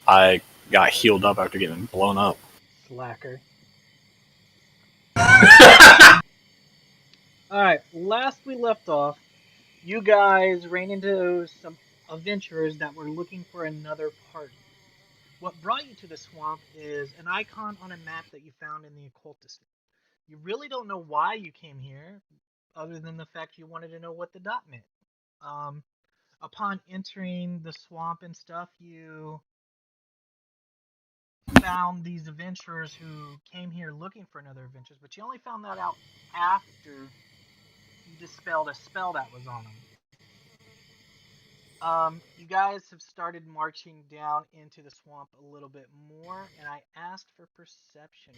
I got healed up after getting blown up. Slacker. Alright, last we left off, you guys ran into some adventurers that were looking for another party. What brought you to the swamp is an icon on a map that you found in the occultist. You really don't know why you came here, other than the fact you wanted to know what the dot meant. Um, upon entering the swamp and stuff, you found these adventurers who came here looking for another adventures, but you only found that out after you dispelled a spell that was on them. You guys have started marching down into the swamp a little bit more, and I asked for perception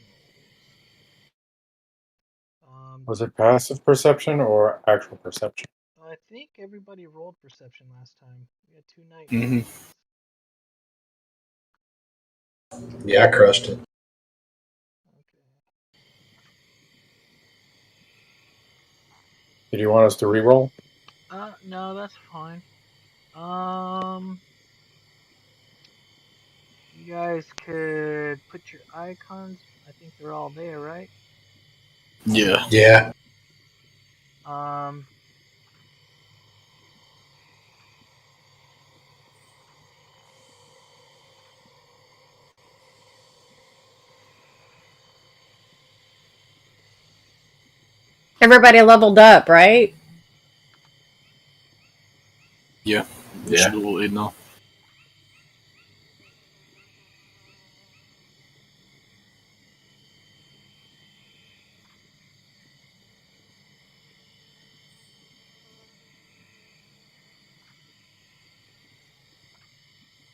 rolls. Was it passive perception or actual perception? I think everybody rolled perception last time. We had 2 nights. Mhm. Yeah, I crushed it. Okay. Did you want us to re-roll? No, that's fine. You guys could put your icons. I think they're all there, right? Yeah. Yeah. Um, Everybody leveled up, right? Yeah. Yeah. Should level 8 now.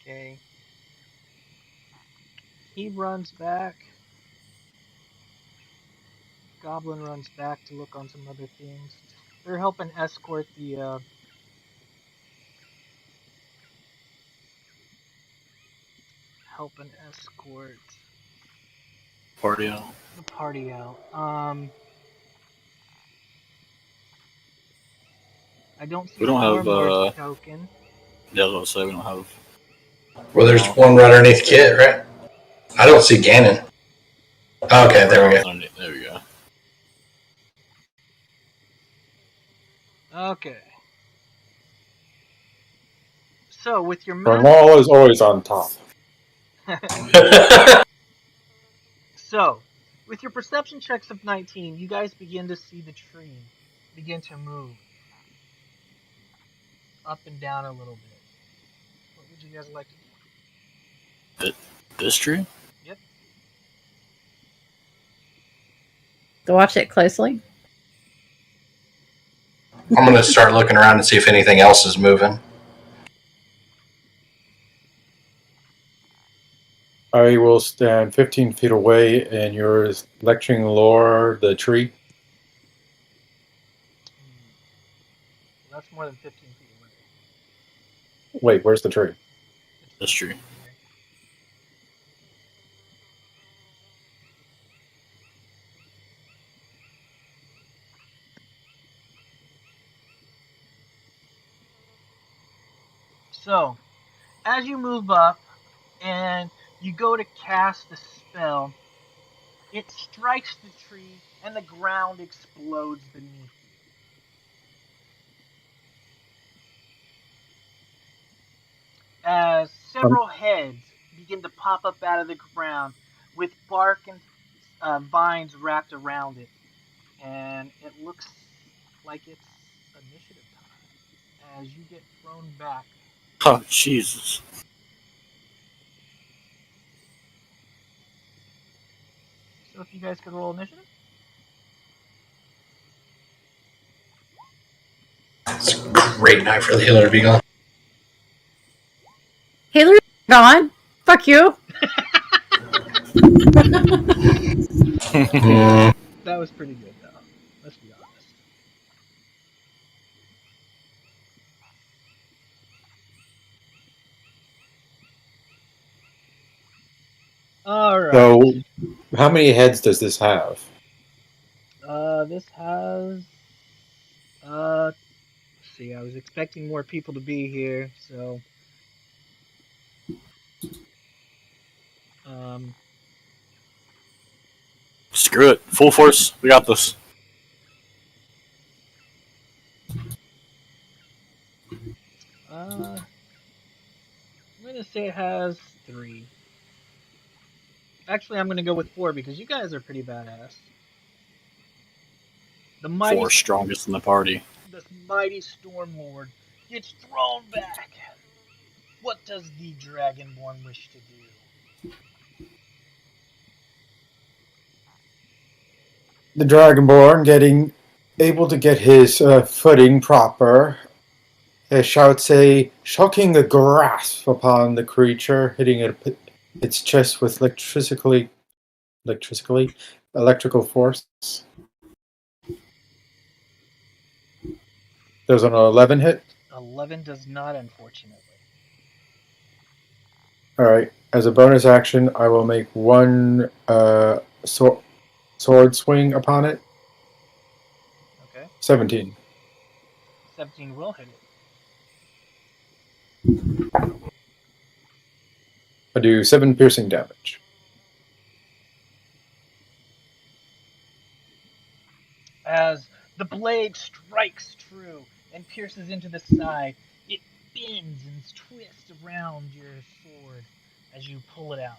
okay. He runs back. Goblin runs back to look on some other things. They're helping escort the Party out. the party out. I don't see We don't have, Stormlord's token. Yeah, I was gonna say we don't have. Well, there's one right underneath Kit, right? I don't see Ganon. Okay, there we go. There we go. Okay. So with your Bernal is always on top. So, with your perception checks of 19, you guys begin to see the tree begin to move up and down a little bit. What would you guys like to do? This tree? Yep. To watch it closely. I'm going to start looking around and see if anything else is moving. I will stand 15 feet away, and you're lecturing lore the tree. Well, that's more than 15 feet away. Wait, where's the tree? This tree. So, as you move up and you go to cast the spell, it strikes the tree and the ground explodes beneath you. As several heads begin to pop up out of the ground with bark and vines wrapped around it. And it looks like it's initiative time as you get thrown back. Oh, Jesus. So if you guys could roll initiative. It's a great night for the healer to be gone. Healer's gone. Fuck you. That was pretty good, though. Let's be honest. All right. So, how many heads does this have? This has. Let's see. I was expecting more people to be here, so. Screw it. Full force. We got this. I'm gonna say it has 3. Actually, I'm gonna go with 4 because you guys are pretty badass. The mighty, 4 strongest in the party. the mighty Stormlord gets thrown back. What does the Dragonborn wish to do? The Dragonborn getting able to get his footing proper. Shouts a shocking grasp upon the creature, hitting its chest with electrical force. There's an 11 hit. 11 does not, unfortunately. Alright, as a bonus action, I will make one sword swing upon it. Okay. 17. 17 will hit it. I do 7 piercing damage. As the blade strikes true and pierces into the side, it bends and twists around your sword as you pull it out.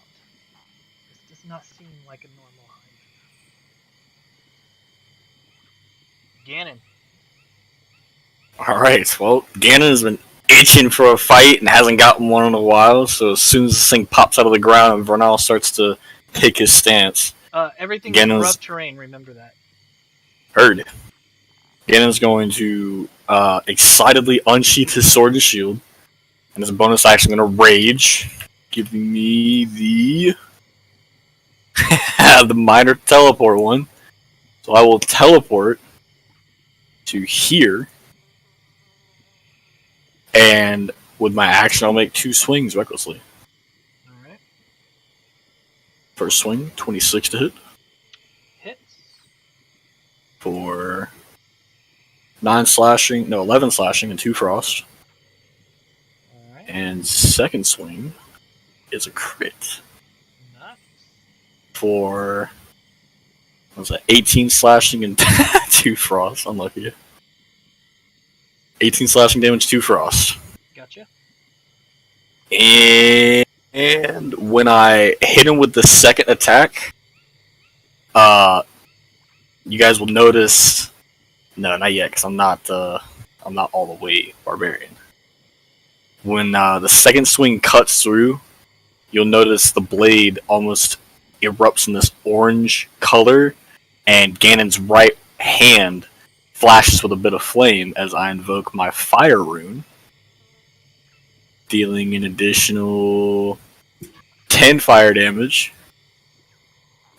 This does not seem like a normal Hydra. Ganon. Alright, well, Ganon has been itching for a fight and hasn't gotten one in a while, so as soon as this thing pops out of the ground and Vernal starts to pick his stance, Everything Ganon's- is rough terrain, remember that. heard. Ganon's going to excitedly unsheath his sword and shield, and as a bonus action, going to rage, giving me the the minor teleport one. So I will teleport to here, and with my action, I'll make 2 swings recklessly. Alright. First swing, 26 to hit Hits. for 11 slashing and 2 frost. Alright. And second swing is a crit Nice. for, what was that, 18 slashing and 2 frost. Unlucky. 18 slashing damage, 2 frost. Gotcha. And when I hit him with the second attack, you guys will notice. No, not yet, because I'm not all the way barbarian. When the second swing cuts through, you'll notice the blade almost erupts in this orange color, and Ganon's right hand flashes with a bit of flame as I invoke my fire rune, dealing an additional 10 fire damage,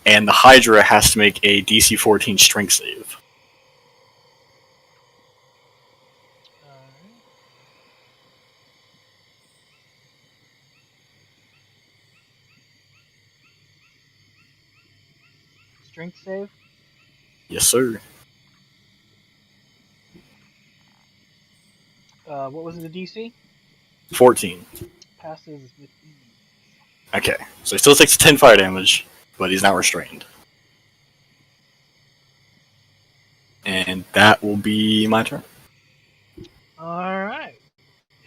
and the Hydra has to make a DC 14 strength save. Strength save. Yes, sir. What was the DC? 14. Passes with ease. Okay, so he still takes 10 fire damage, but he's not restrained. And that will be my turn. Alright.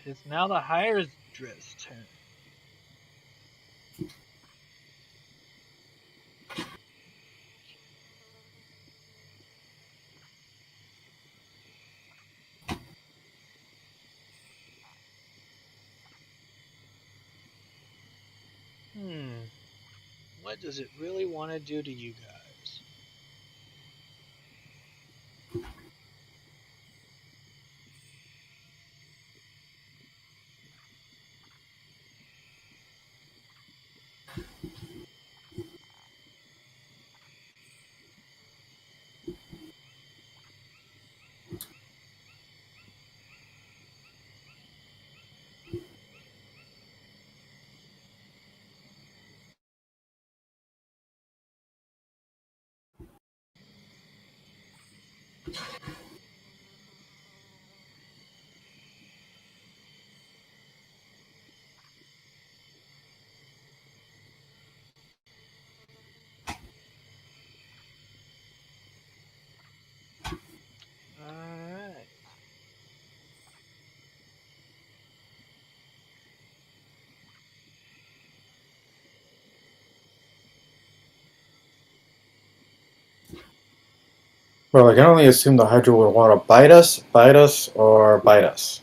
It is now the Hydra's turn. What does it really want to do to you guys? Well, I can only assume the Hydra would want to bite us, or bite us.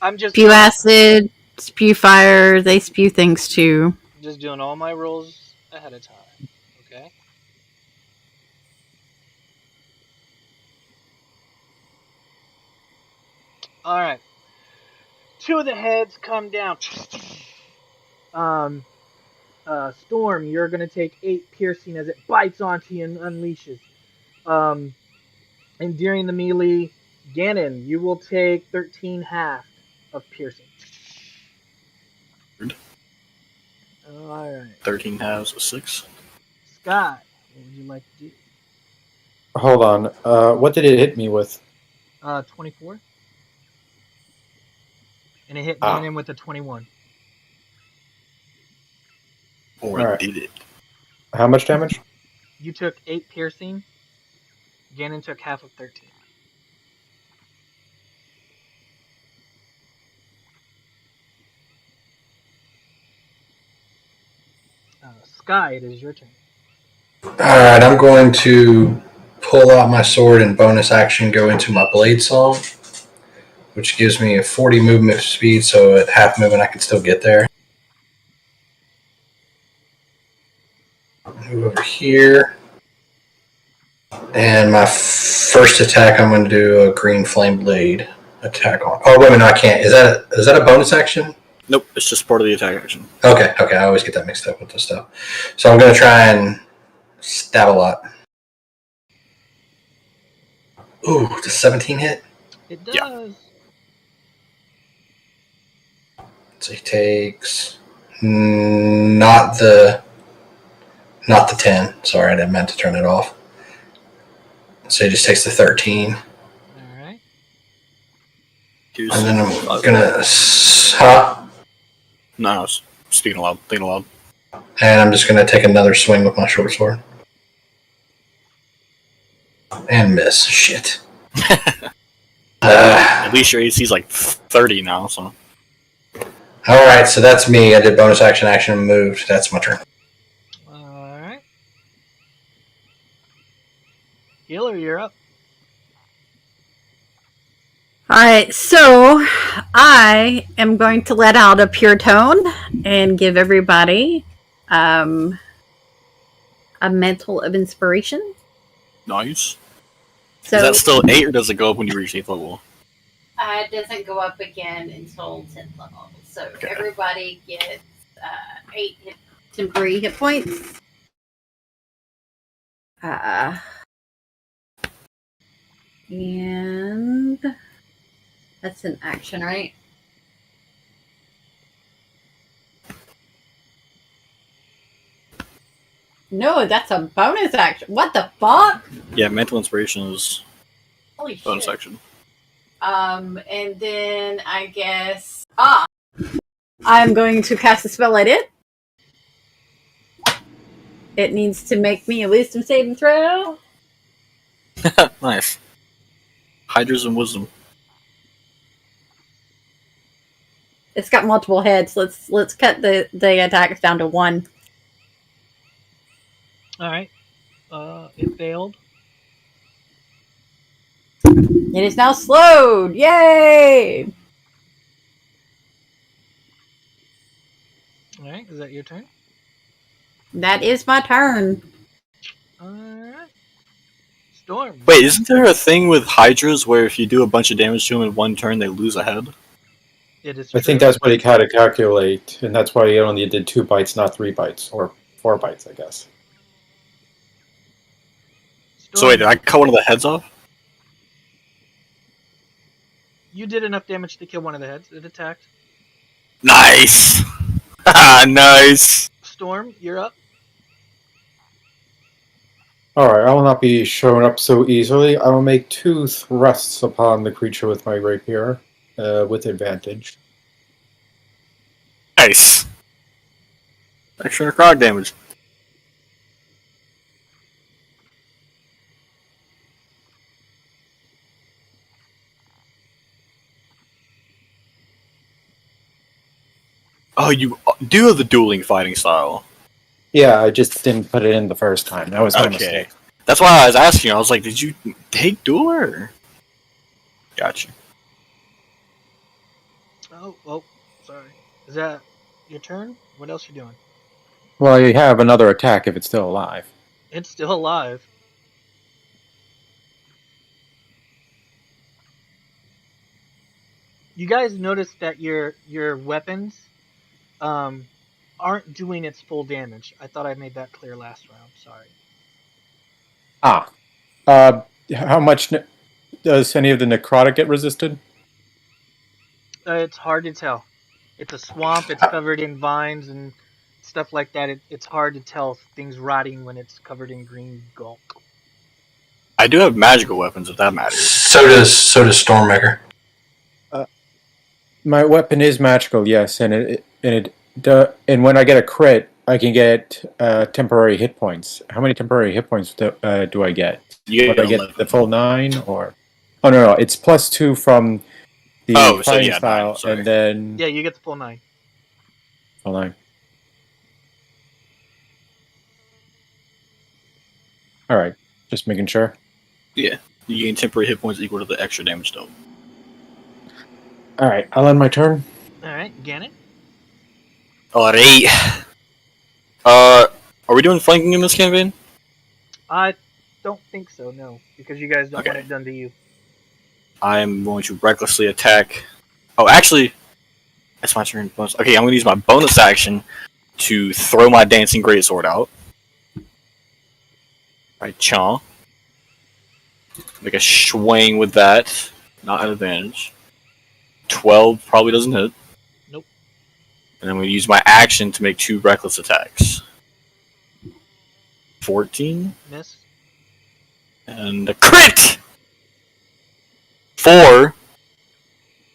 I'm just Spew acid, spew fire. They spew things too. just doing all my rolls ahead of time. Okay. All right. 2 of the heads come down. Storm, you're gonna take 8 piercing as it bites onto you and unleashes. And during the melee, Ganon, you will take 13 half of piercing. All right. 13 has a 6. Scott, what would you like to do? Hold on. What did it hit me with? 24. And it hit Ah. Ganon with a 21. Or Alright. did it? How much damage? You took 8 piercing. Ganon took half of 13. Sky, it is your turn. Alright, I'm going to pull out my sword and bonus action go into my blade song, which gives me a 40 movement speed, so at half movement I can still get there. Move over here. And my first attack, I'm going to do a green flame blade attack on. Oh, wait a minute, no, I can't. Is that a bonus action? Nope, it's just part of the attack action. Okay, I always get that mixed up with this stuff. So I'm going to try and stab a lot. Ooh, does 17 hit? It does. Yeah. So he takes not the 10. Sorry, I didn't meant to turn it off. So he just takes the 13. Alright. Here's And then I'm 5. gonna No, I was speaking aloud, thinking aloud. and I'm just gonna take another swing with my short sword. And miss. Shit. At least your AC is like 30 now, so. Alright, so that's me. I did bonus action, moved. That's my turn. Alright. Healer, you're up. Alright, so I am going to let out a pure tone and give everybody a mantle of inspiration. Nice. So Is that still 8 or does it go up when you reach 8th level? it doesn't go up again until 10th level. So Okay. everybody gets 8 temporary hit points. And that's an action, right? No, that's a bonus action. What the fuck? Yeah, mental inspiration is Holy bonus shit. action. And then I guess I'm going to cast a spell at it. It needs to make me a wisdom saving throw. Nice. Hydras and wisdom. It's got multiple heads. Let's cut the attacks down to 1. Alright. It failed. It is now slowed. Yay! Alright, is that your turn? That is my turn. Alright. Storm. Wait, isn't there a thing with Hydras where if you do a bunch of damage to them in one turn, they lose a head? It is I think true. that's what he had to calculate, and that's why he only did 2 bites, not 3 bites, or 4 bites, I guess. So wait, did I cut one of the heads off? You did enough damage to kill one of the heads. It attacked. Nice! Nice! Storm, you're up. Alright, I will not be shown up so easily. I will make 2 thrusts upon the creature with my rapier, with advantage. Nice! Extra necrotic damage. Oh, you do have the dueling fighting style. Yeah, I just didn't put it in the first time. That was my Okay. mistake. That's why I was asking you. I was like, did you take Dueler? Gotcha. Oh, sorry. Is that your turn? What else you doing? Well, you have another attack if it's still alive. It's still alive. You guys notice that your weapons aren't doing its full damage. I thought I made that clear last round. Sorry. How much does any of the necrotic get resisted? It's hard to tell. It's a swamp. It's covered in vines and stuff like that. It's hard to tell things rotting when it's covered in green gulk. I do have magical weapons, if that matters. So does Stormmaker. My weapon is magical, yes, and when I get a crit, I can get temporary hit points. How many temporary hit points do I get? You Would I get 11. the full 9 or? Oh no, it's +2 from the Oh, so fighting yeah, style, 9, sorry. and then Yeah, you get the full 9. full 9. All right, just making sure. Yeah. You gain temporary hit points equal to the extra damage dealt. All right, I'll end my turn. All right, Gannon. Alright. Are we doing flanking in this campaign? I don't think so. No, because you guys don't want Okay. it done to you. I'm going to recklessly attack. Oh, actually, that's my turn. Okay, I'm going to use my bonus action to throw my dancing greatsword out. Right, chaw. Make a swing with that. Not an advantage. 12 probably doesn't hit. Nope. And I'm going to use my action to make 2 reckless attacks. 14 Miss. and a crit! 4,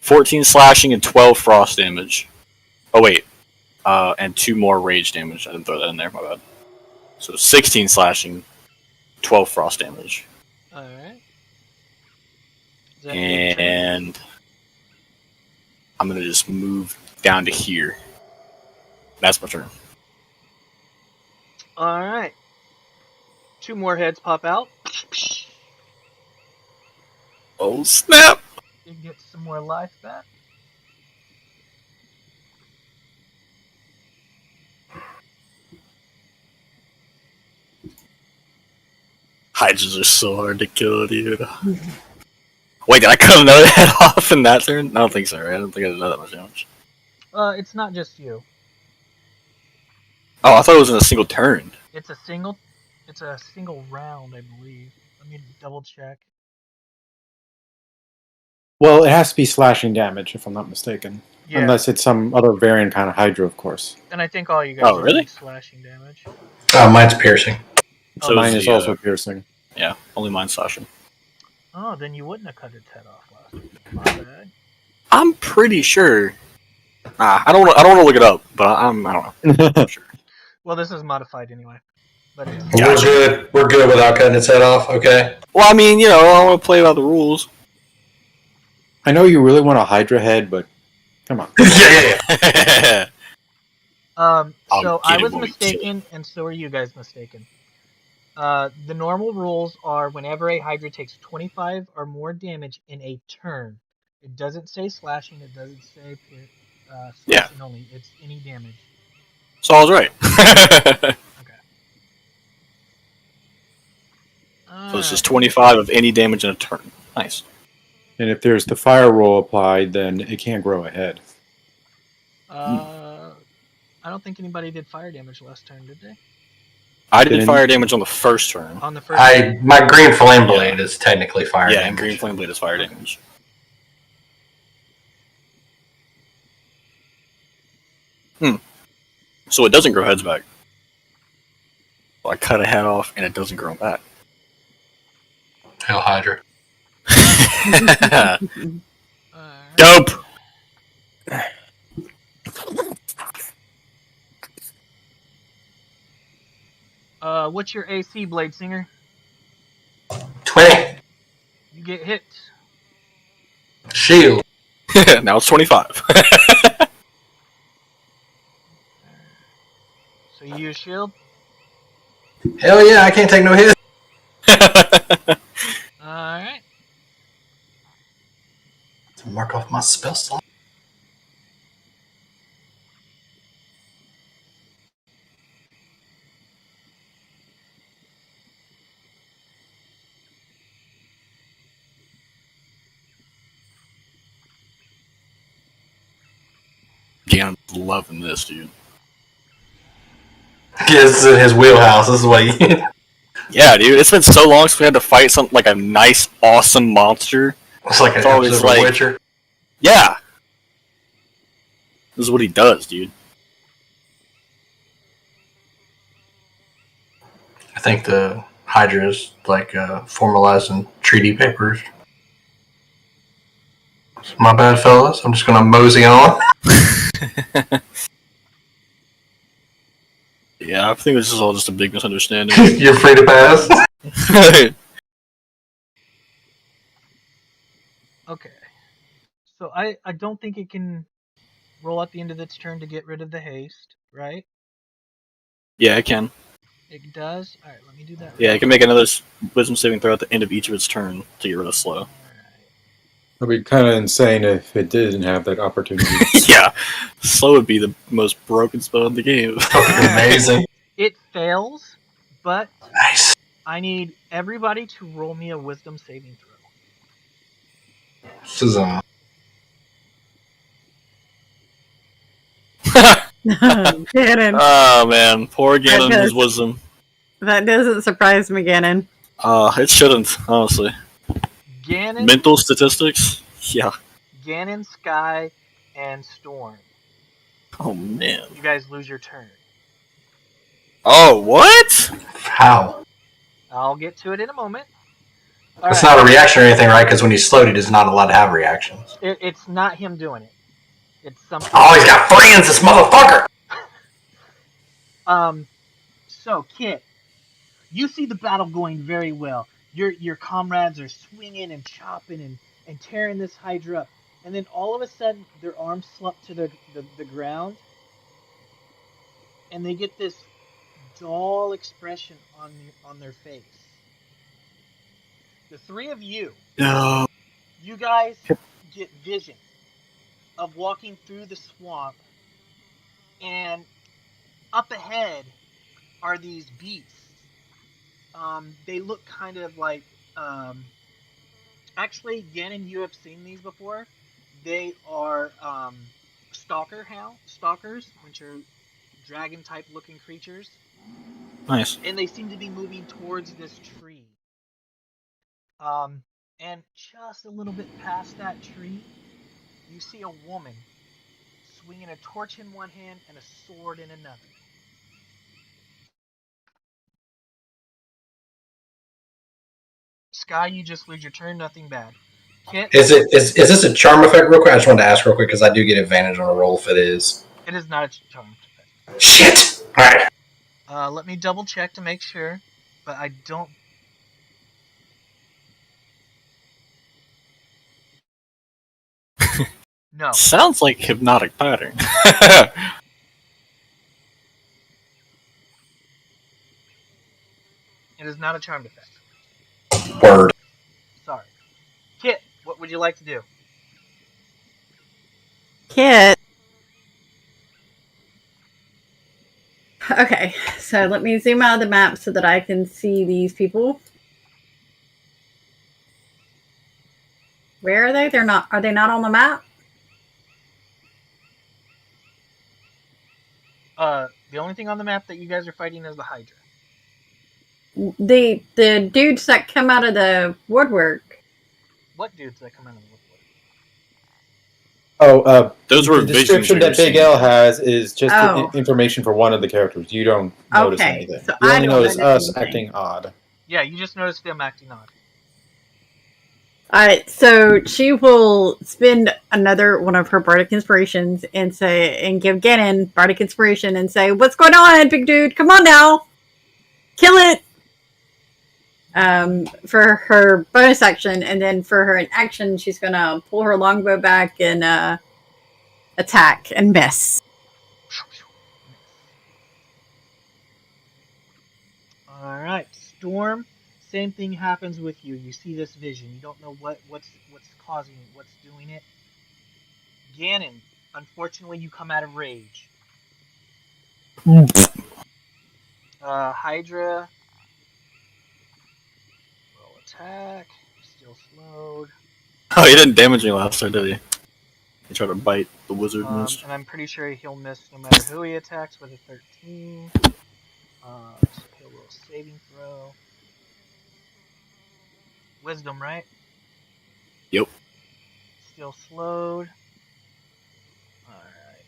14 slashing and 12 frost damage. Oh wait, and 2 more rage damage. I didn't throw that in there, my bad. So 16 slashing, 12 frost damage. All right. Is that your turn? And I'm gonna just move down to here. That's my turn. All right. 2 more heads pop out. Oh snap! You get some more life back. Hydras are so hard to kill, dude. Wait, did I cut another head off in that turn? I don't think so, right? I don't think I did that much damage. It's not just you. Oh, I thought it was in a single turn. It's a single round, I believe. Let me double check. Well, it has to be slashing damage, if I'm not mistaken. Yeah, Unless it's some other variant kind of Hydra, of course. and I think all you guys Oh, are really? doing slashing damage. Mine's piercing. So Mine is is the, also piercing. Yeah, only mine slashing. Oh, then you wouldn't have cut its head off last week. My bad. I'm pretty sure. I don't want to look it up, but I don't know. I'm sure. Well, this is modified anyway. But it's, Gotcha. We're good. We're good without cutting its head off. Okay. Well, I mean, you know, I want to play by the rules. I know you really want a Hydra head, but come on. yeah. I'll so get I it was when we kill mistaken, and so are you guys mistaken. The normal rules are whenever a Hydra takes 25 or more damage in a turn. It doesn't say slashing. It doesn't say slashing only. It's any damage. So I was right. Okay. So it's just 25 of any damage in a turn. Nice. And if there's the fire roll applied, then it can't grow a head. I don't think anybody did fire damage last turn, did they? I did Didn't- fire damage on the first turn. On the first turn? My green flame blade is technically fire Yeah, damage. and green flame blade is fire damage. So it doesn't grow heads back. Well, I cut a head off and it doesn't grow back. Hail Hydra. Dope. What's your AC, Blade Singer? 20. You get hit. Shield. Now it's 25. So you use shield. Hell yeah, I can't take no hit. Alright. To mark off my spell slot. Ganon's loving this, dude. This is in his wheelhouse. This is what he. Yeah, dude. It's been so long since we had to fight something like a nice, awesome monster. It's like an It's always episode of like- Witcher. Yeah. This is what he does, dude. I think the Hydra is like formalizing treaty papers. My bad, fellas. I'm just gonna mosey on. Yeah, I think this is all just a big misunderstanding. You're free to pass. Okay. So I don't think it can roll at the end of its turn to get rid of the haste, right? Yeah, I can. It does? Alright, let me do that. Yeah, it can make another wisdom saving throw at the end of each of its turn to get rid of slow. Alright. It'd be kind of insane if it didn't have that opportunity. Yeah, slow would be the most broken spell in the game. Amazing. It fails, but Nice. I need everybody to roll me a wisdom saving throw. This is Ganon. Oh man, poor Ganon and his wisdom. That doesn't surprise me, Ganon. It shouldn't, honestly. Ganon, Mental statistics? Yeah. Ganon, Sky, and Storm. Oh man. You guys lose your turn. Oh, what? how. I'll get to it in a moment. It's Alright, not a reaction or anything, right? Because when he's slowed, he does not allowed to have reactions. it's not him doing it. It's something. Oh, he's got friends, this motherfucker! So Kit, you see the battle going very well. Your comrades are swinging and chopping and tearing this Hydra up, and then all of a sudden their arms slump to the ground, and they get this dull expression on their face. The three of you, No. you guys get vision of walking through the swamp, and up ahead are these beasts. They look kind of like, actually, Ganon, you have seen these before. They are stalkers, which are dragon-type looking creatures, Nice. and they seem to be moving towards this tree. And just a little bit past that tree, you see a woman swinging a torch in one hand and a sword in another. Sky, you just lose your turn, nothing bad. Kit, Is this a charm effect, real quick? I just wanted to ask real quick because I do get advantage on a roll if it is. it is not a charm effect. Shit! Alright. Let me double check to make sure, but I don't. No. Sounds like hypnotic pattern. It is not a charmed effect. Word. Sorry. Kit, what would you like to do? Kit. Okay, so let me zoom out of the map so that I can see these people. Where are they? Are they not on the map? The only thing on the map that you guys are fighting is the Hydra. The dudes that come out of the woodwork. What dudes that come out of the woodwork? Oh, Those were the visions description we that were Big seeing. L has is just Oh. information for one of the characters. You don't notice Okay, anything. so You I only don't notice notice us anything. acting odd. Yeah, you just noticed them acting odd. Alright, so she will spend another one of her bardic inspirations and give Ganon bardic inspiration and say, "What's going on, big dude? Come on now, kill it!" For her bonus action, and then for her action, she's gonna pull her longbow back and attack and miss. Alright, Storm, Same thing happens with you. You see this vision. You don't know what's causing it, what's doing it. Ganon, unfortunately, you come out of rage. Hydra, roll attack, still slowed. Oh, he didn't damage me last time, did he? He tried to bite the wizard. And I'm pretty sure he'll miss no matter who he attacks with a 13. So he'll roll saving throw. Wisdom, right? Yep. Still slowed. Alright.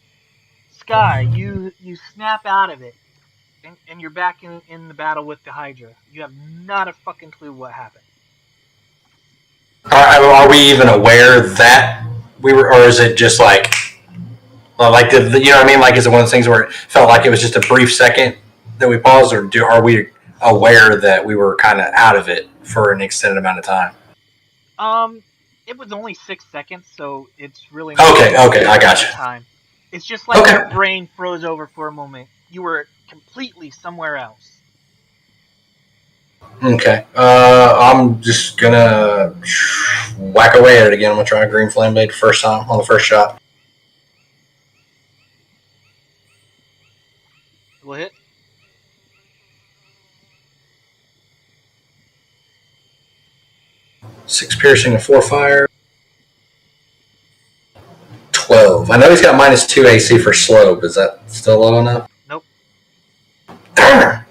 Sky, you snap out of it. And you're back in the battle with the Hydra. You have not a fucking clue what happened. Are we even aware that we were, or is it just like you know what I mean? Like, is it one of those things where it felt like it was just a brief second that we paused, or are we aware that we were kind of out of it for an extended amount of time? It was only 6 seconds, so it's really okay. I got you. Time. It's just like your brain froze over for a moment. You were completely somewhere else. Okay. I'm just gonna whack away at it again. I'm gonna try a green flame blade first time on the first shot. Will hit. Six piercing and 4 fire. 12. I know he's got -2 AC for slow, but is that still low enough? Nope. Darn.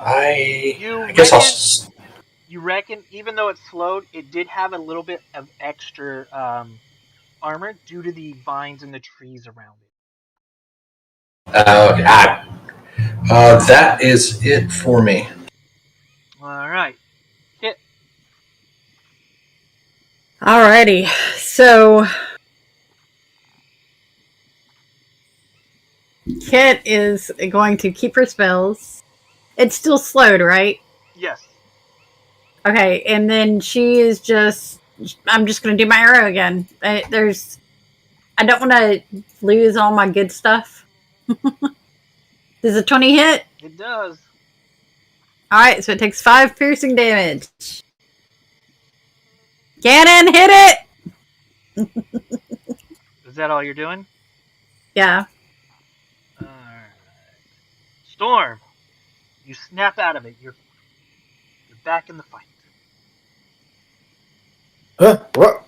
I guess You reckon, even though it's slowed, it did have a little bit of extra armor due to the vines and the trees around it. Okay. That is it for me. Alright. Hit. Alrighty. So Kit is going to keep her spells. It's still slowed, right? Yes. Okay, and then she is just... I'm just going to do my arrow again. I don't want to lose all my good stuff. Does a 20 hit? It does. Alright, so it takes 5 piercing damage. Ganon, hit it! Is that all you're doing? Yeah. Alright. Storm! You snap out of it. You're back in the fight. What?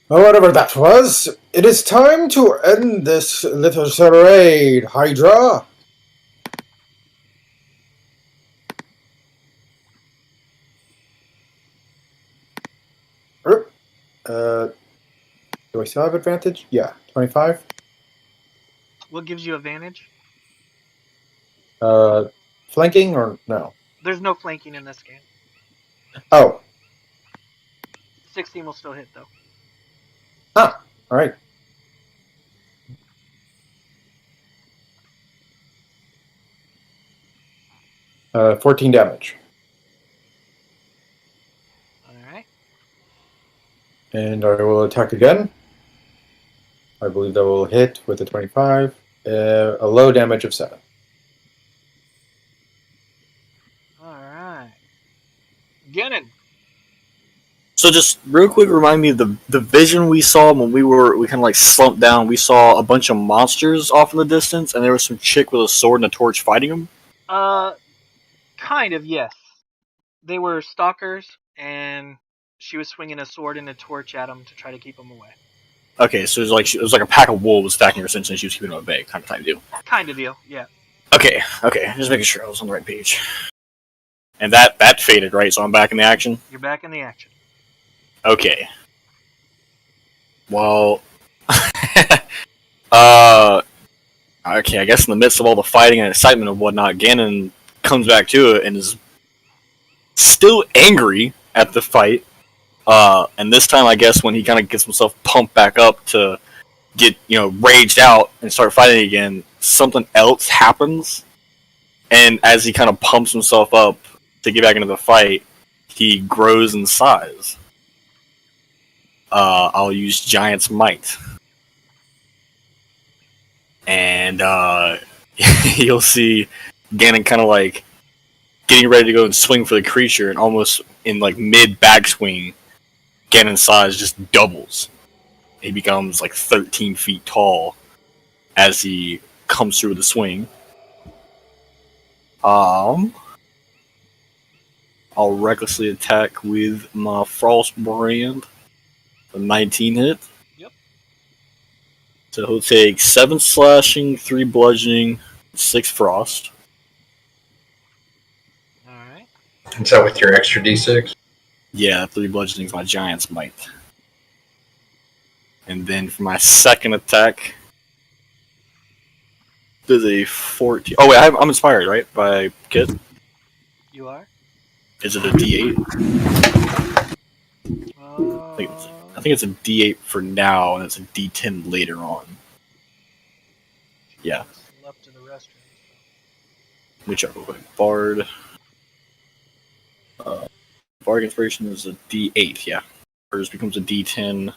Whatever that was, it is time to end this little charade, Hydra. Do I still have advantage? Yeah, 25. What gives you advantage? Flanking or no? There's no flanking in this game. Oh. 16 will still hit, though. Ah, alright. Uh, 14 damage. Alright. And I will attack again. I believe that will hit with a 25. A low damage of 7. Alright. Ganon. So just real quick, remind me of the vision we saw when we kind of like slumped down. We saw a bunch of monsters off in the distance, and there was some chick with a sword and a torch fighting them. Kind of, yes. They were stalkers, and she was swinging a sword and a torch at them to try to keep them away. Okay, so it was like a pack of wolves attacking her, essentially, and she was keeping them at bay, kind of deal. Kind of deal, yeah. Okay, just making sure I was on the right page. And that faded, right? So I'm back in the action? You're back in the action. Okay. Well, okay, I guess in the midst of all the fighting and excitement and whatnot, Ganon comes back to it and is still angry at the fight. And this time, I guess, when he kind of gets himself pumped back up to get, raged out and start fighting again, something else happens. And as he kind of pumps himself up to get back into the fight, he grows in size. I'll use Giant's Might. and you'll see Ganon kind of like getting ready to go and swing for the creature, and almost in like mid backswing, Ganon's size just doubles. He becomes like 13 feet tall as he comes through the swing. I'll recklessly attack with my Frost Brand. A 19 hit. Yep. So he'll take 7 slashing, 3 bludgeoning, 6 frost. Alright. Is that with your extra d6? Yeah, 3 bludgeoning is my giant's might. And then for my second attack, there's a 14. Oh wait, I'm inspired, right? By Kit. You are? Is it a D8? I think it's a D8 for now, and it's a D10 later on. Yeah. Left to the restroom. Whichever way. Bard. Bard Inspiration is a D8, yeah. Hers becomes a D10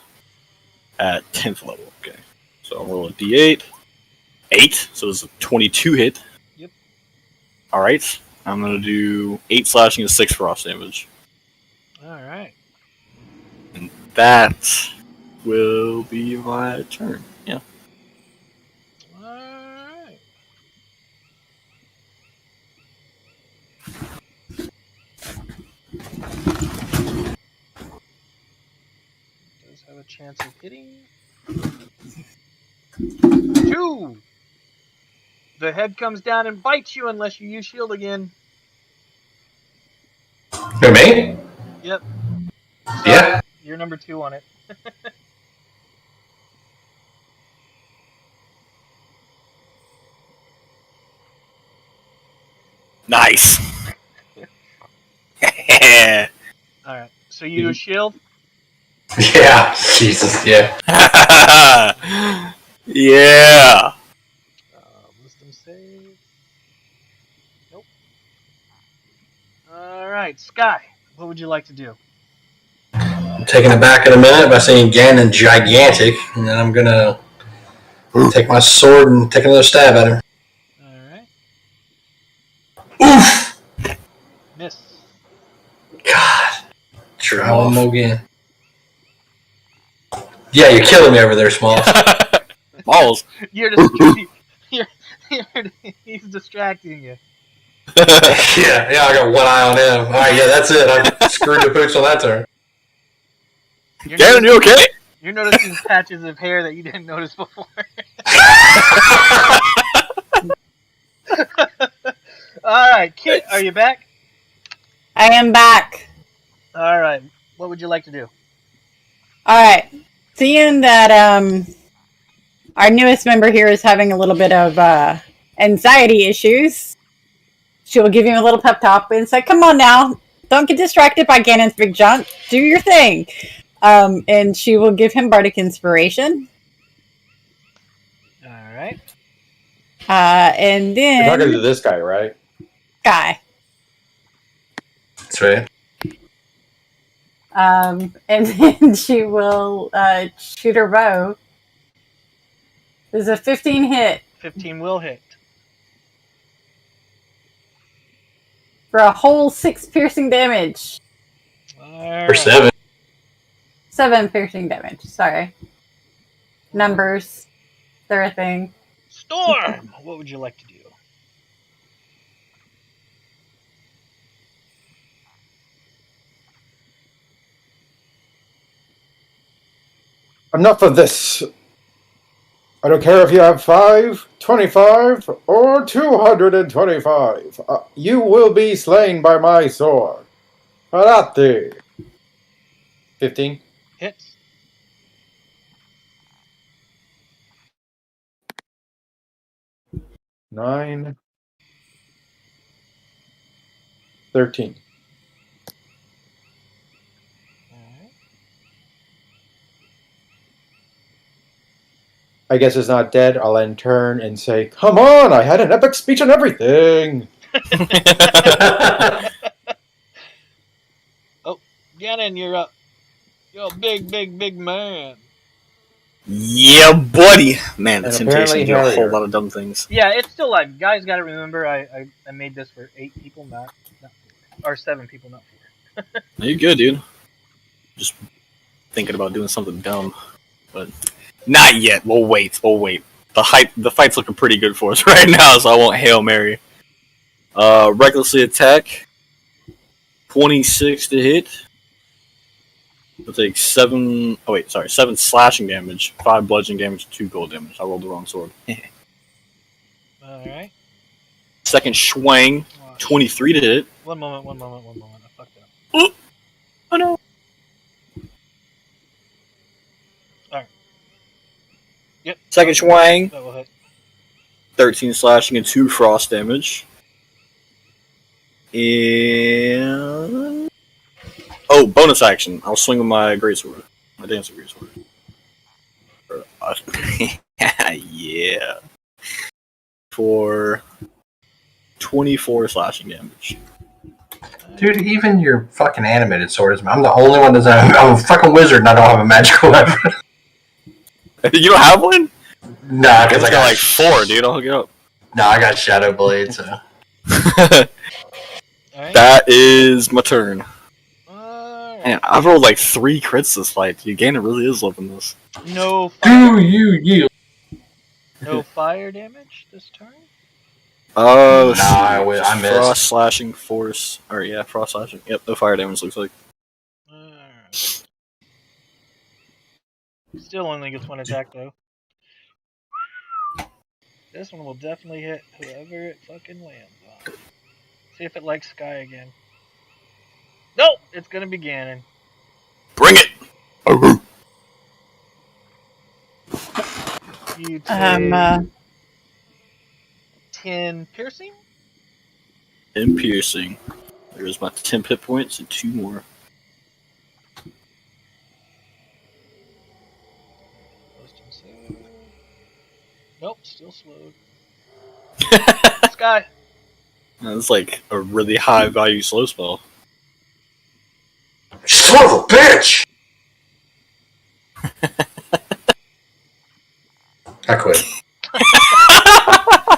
at 10th level. Okay. So I'll roll a D8. 8, so it's a 22 hit. Yep. Alright. I'm gonna do 8 slashing and 6 frost damage. Alright. And that will be my turn. Yeah. Alright. Does have a chance of hitting. 2! The head comes down and bites you unless you use shield again. Who, me? Yep. Yeah. You're number 2 on it. Nice! Alright. So you use shield? Yeah. Jesus, yeah. Yeah! Wisdom save. Nope. Alright, Sky, what would you like to do? I'm taking it back in a minute by saying Ganon gigantic, and then I'm gonna take my sword and take another stab at him. Alright. Oof! Miss. God. Try one more again. Yeah, you're killing me over there, Smalls. Balls. You're he's distracting you. yeah, I got one eye on him. Alright, yeah, that's it. I screwed the pooch on that turn. Ganon, you okay? You're noticing patches of hair that you didn't notice before. Alright, Kit, are you back? I am back. Alright, what would you like to do? Alright. Seeing that our newest member here is having a little bit of anxiety issues, she will give him a little pep talk and say, come on now, don't get distracted by Ganon's big junk. Do your thing. And she will give him Bardic Inspiration. Alright. And then... You're talking to this guy, right? Guy. That's right. And then she will shoot her bow. There's a 15 hit 15 will hit. for a whole 6 piercing damage. Alright. For 7. 7 piercing damage, sorry. Numbers. They're a thing. Storm, what would you like to do? Enough of this. I don't care if you have 5, 25, or 225. You will be slain by my sword. Karate. 15. Hits. Nine. 13. Alright. I guess it's not dead. I'll then turn and say, come on, I had an epic speech on everything. Oh, Ganon, you're up. You're a big man. Yeah, buddy. Man, the And temptation apparently to do a whole Harrier. lot of dumb things. Yeah, it's still live. Guys, got to remember, I made this for 8 people, not 4. Or 7 people, not 4. No, you're good, dude. Just thinking about doing something dumb, but not yet. We'll wait. The fight's looking pretty good for us right now, so I won't Hail Mary. Recklessly attack. 26 to hit. I'll take 7 slashing damage, 5 bludgeoning damage, 2 gold damage. I rolled the wrong sword. Alright. Second swing, 23 to hit. One moment. I fucked up. Oh no. Alright. Yep. Second swing, That will hit. 13 slashing and 2 frost damage. And bonus action. I'll swing with my greatsword. My dancing greatsword. Yeah. For 24 slashing damage. Dude, even your fucking animated sword is. I'm the only one that's. I'm a fucking wizard and I don't have a magical weapon. You don't have one? Nah, because I got like 4, dude. I'll hook it up. Nah, I got Shadow Blade, so. Alright. That is my turn. Alright. Man, I've rolled like 3 crits this fight. Dude, Gainer really is loving this. No fire, Do you yield? no fire damage this turn? Let's see. I missed. Frost slashing force. Frost slashing. Yep, no fire damage looks like. Alright. Still only gets 1 attack though. This one will definitely hit whoever it fucking lands on. See if it likes Sky again. Nope! It's gonna be Ganon. Bring it! You take 10 piercing? And piercing. There's my 10 hit points and 2 more. Nope, still slowed. Sky! That's like a really high value slow spell. Son of a bitch! I quit.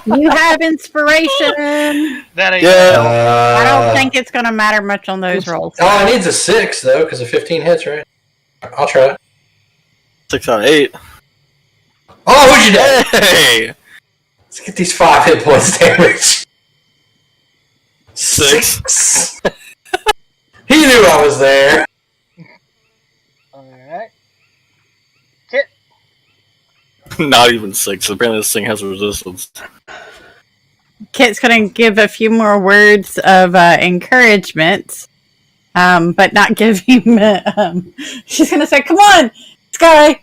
You have inspiration. That ain't I don't think it's going to matter much on those rolls. Oh, it needs a 6 though, because of 15 hits, right? I'll try it. 6 out of 8. Oh, who'd you do? Hey! Let's get these 5 hit points damage. 6. He knew I was there. Alright. Kit! Not even 6. Apparently this thing has resistance. Kit's going to give a few more words of encouragement, but not give him. She's going to say, "Come on, Sky,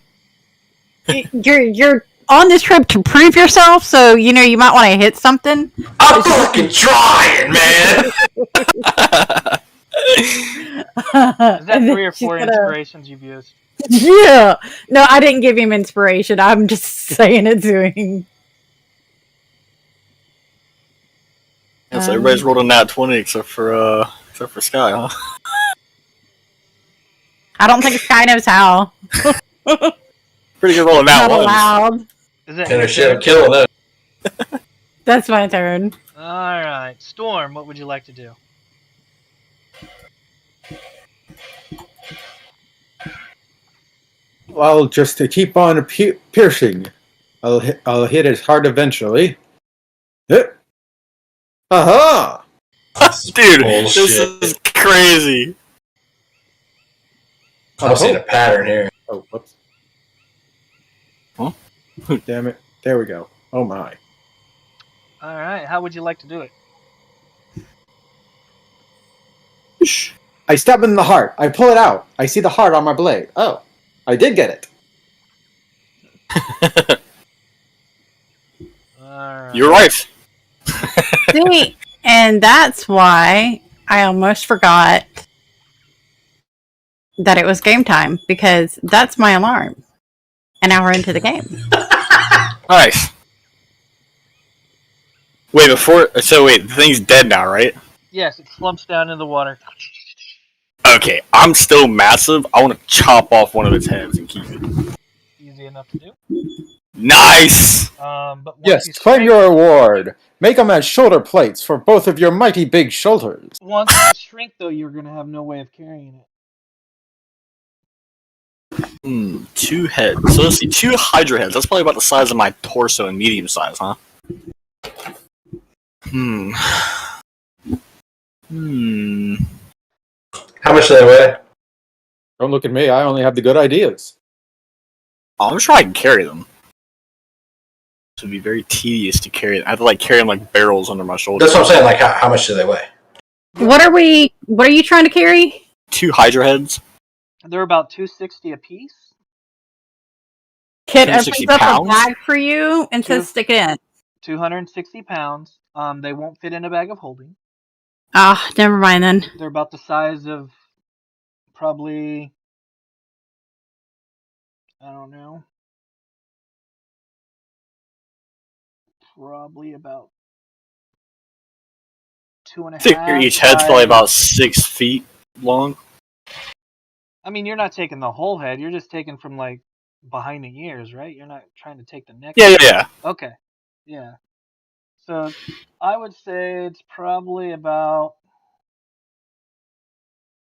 you're on this trip to prove yourself, so you might want to hit something." I'm fucking trying, man. Is that 3 or 4 inspirations you've used? Yeah. No, I didn't give him inspiration. I'm just saying it to him. So everybody's rolled a nat 20 except for Sky, huh? I don't think Sky knows how. Pretty good roll of nat Not 1. allowed. Is that And your shit, I'm turn? killing it. That's my turn. Alright. Storm, what would you like to do? Well, just to keep on piercing, I'll hit his heart eventually. Hit. Aha! Dude, Bullshit. this is crazy. I'm seeing a pattern here. Oh, whoops. Huh? Damn it. There we go. Oh my. Alright, how would you like to do it? I stab in the heart. I pull it out. I see the heart on my blade. Oh, I did get it. Alright. You're right. See, and that's why I almost forgot that it was game time, because that's my alarm. An hour into the game. Nice. Wait, the thing's dead now, right? Yes, it slumps down in the water. Okay, I'm still massive. I want to chop off one of its heads and keep it. Easy easy enough to do. Nice! But once Yes, you claim shrink, your award. Make them as shoulder plates for both of your mighty big shoulders. once you shrink, though, you're gonna have no way of carrying it. 2 heads. So let's see, 2 Hydra heads. That's probably about the size of my torso and medium size, huh? How much do they weigh? Don't look at me, I only have the good ideas. I'm sure I can carry them. It would be very tedious to carry them. I have to carry them like barrels under my shoulders. That's what I'm saying. Like, how much do they weigh? What are you trying to carry? 2 Hydra heads. They're about 260 a piece. Kit 260 opens up pounds? a bag for you and says stick it in. 260 pounds. They won't fit in a bag of holding. Ah, never mind then. They're about the size of probably, I don't know, probably about 2.5. I think each head's probably about 6 feet long. I mean, you're not taking the whole head. You're just taking from behind the ears, right? You're not trying to take the neck. Yeah. Okay. Yeah. So I would say it's probably about,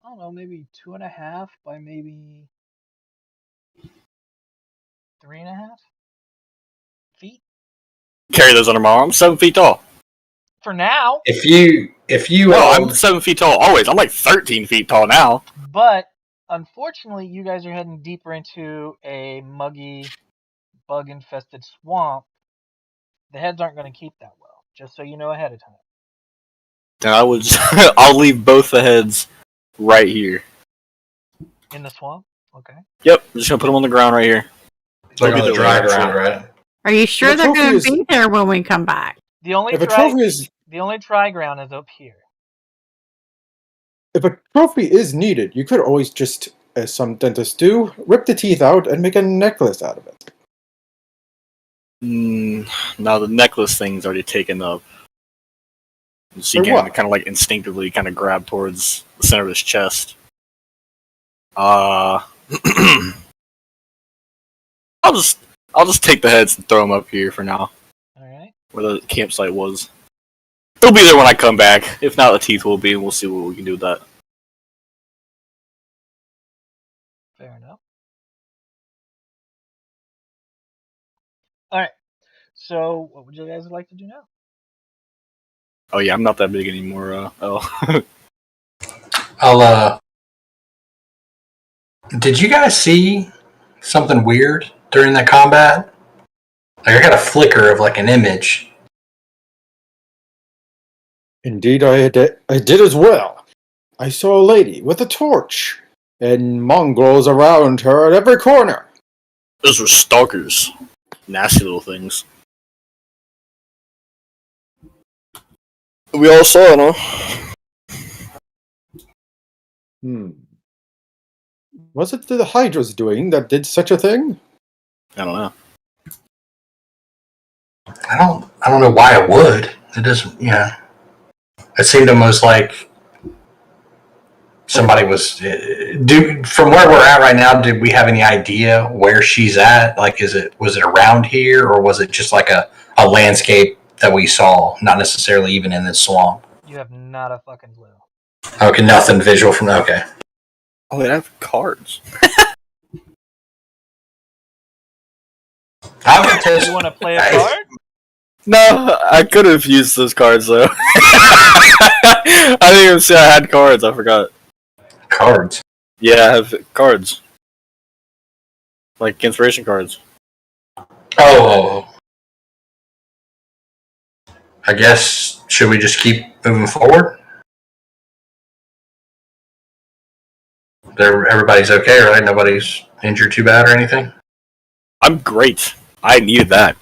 I don't know, maybe 2.5 by maybe 3.5 feet. Carry those under my arm. I'm 7 feet tall. For now. If you No, I'm 7 feet tall always. I'm like 13 feet tall now. But unfortunately, you guys are heading deeper into a muggy, bug-infested swamp. The heads aren't going to keep that well, just so you know ahead of time. Then I'll leave both the heads right here. In the swamp? Okay. Yep, I'm just gonna put them on the ground right here. It's like They'll on be the there dry when I ground, show. right? Are you sure The they're trophy going is- to be there when we come back? The only If a trophy is ground is up here. If a trophy is needed, you could always just, as some dentists do, rip the teeth out and make a necklace out of it. Now the necklace thing's already taken up. So you For can what? kind of instinctively kind of grab towards the center of his chest. I'll just take the heads and throw them up here for now, All right. where the campsite was. They'll be there when I come back. If not, the teeth will be, and we'll see what we can do with that. Fair enough. All right. So, what would you guys like to do now? Oh yeah, I'm not that big anymore. Did you guys see something weird during that combat? I got a flicker of an image. Indeed, I did as well. I saw a lady with a torch, and mongrels around her at every corner. Those were stalkers. Nasty little things. We all saw it, huh? Was it the Hydra's doing that did such a thing? I don't know. I don't know why it would. It doesn't. Yeah. It seemed almost like somebody was. From where we're at right now, did we have any idea where she's at? Was it around here, or was it just a landscape that we saw, not necessarily even in this swamp? You have not a fucking clue. Okay, nothing visual from. Okay. Oh, they have cards. I'm gonna test. You want to play a card? No, I could have used those cards though. I didn't even see I had cards. I forgot. Cards. Yeah, I have cards. Like inspiration cards. Oh. I guess, should we just keep moving forward? Everybody's okay, right? Nobody's injured too bad or anything? I'm great. I needed that.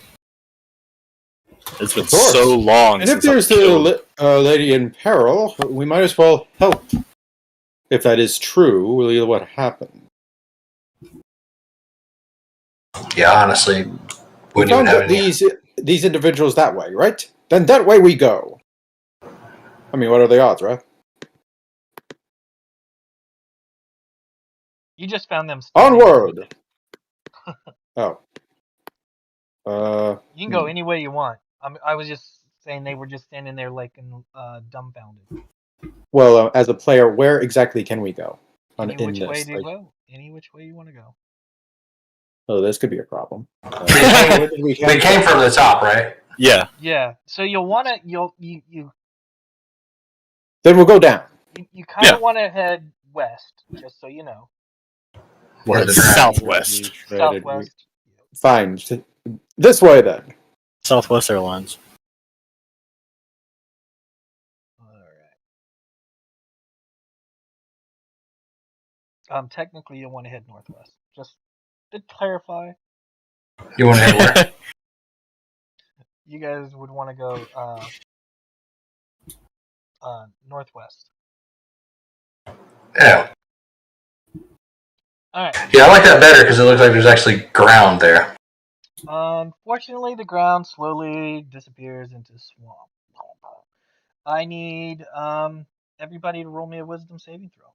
It's been Of course. so long And if since I've there's killed. a lady in peril, we might as well help. If that is true, really what happened. Yeah, honestly, We wouldn't even found have any. these individuals that way, right? Then that way we go. I mean, what are the odds, right? You just found them. Onward! Oh. You can go any way you want. I was just saying they were just standing there like dumbfounded. Well, as a player, where exactly can we go? Any in which way this? to Like, go. Any which way you want to go. oh, this could be a problem. We came from the top, right? Yeah. Yeah. So you'll want to you Then we'll go down. kind of Yeah. want to head west, just so you know. We're the southwest. Southwest. Fine. This way then. Southwest Airlines. All right. Technically, you'll want to head northwest. Just to clarify, You want to head where? you guys would want to go northwest. Yeah. All right. Yeah, I like that better because it looks like there's actually ground there. Unfortunately, the ground slowly disappears into swamp. I need everybody to roll me a wisdom saving throw.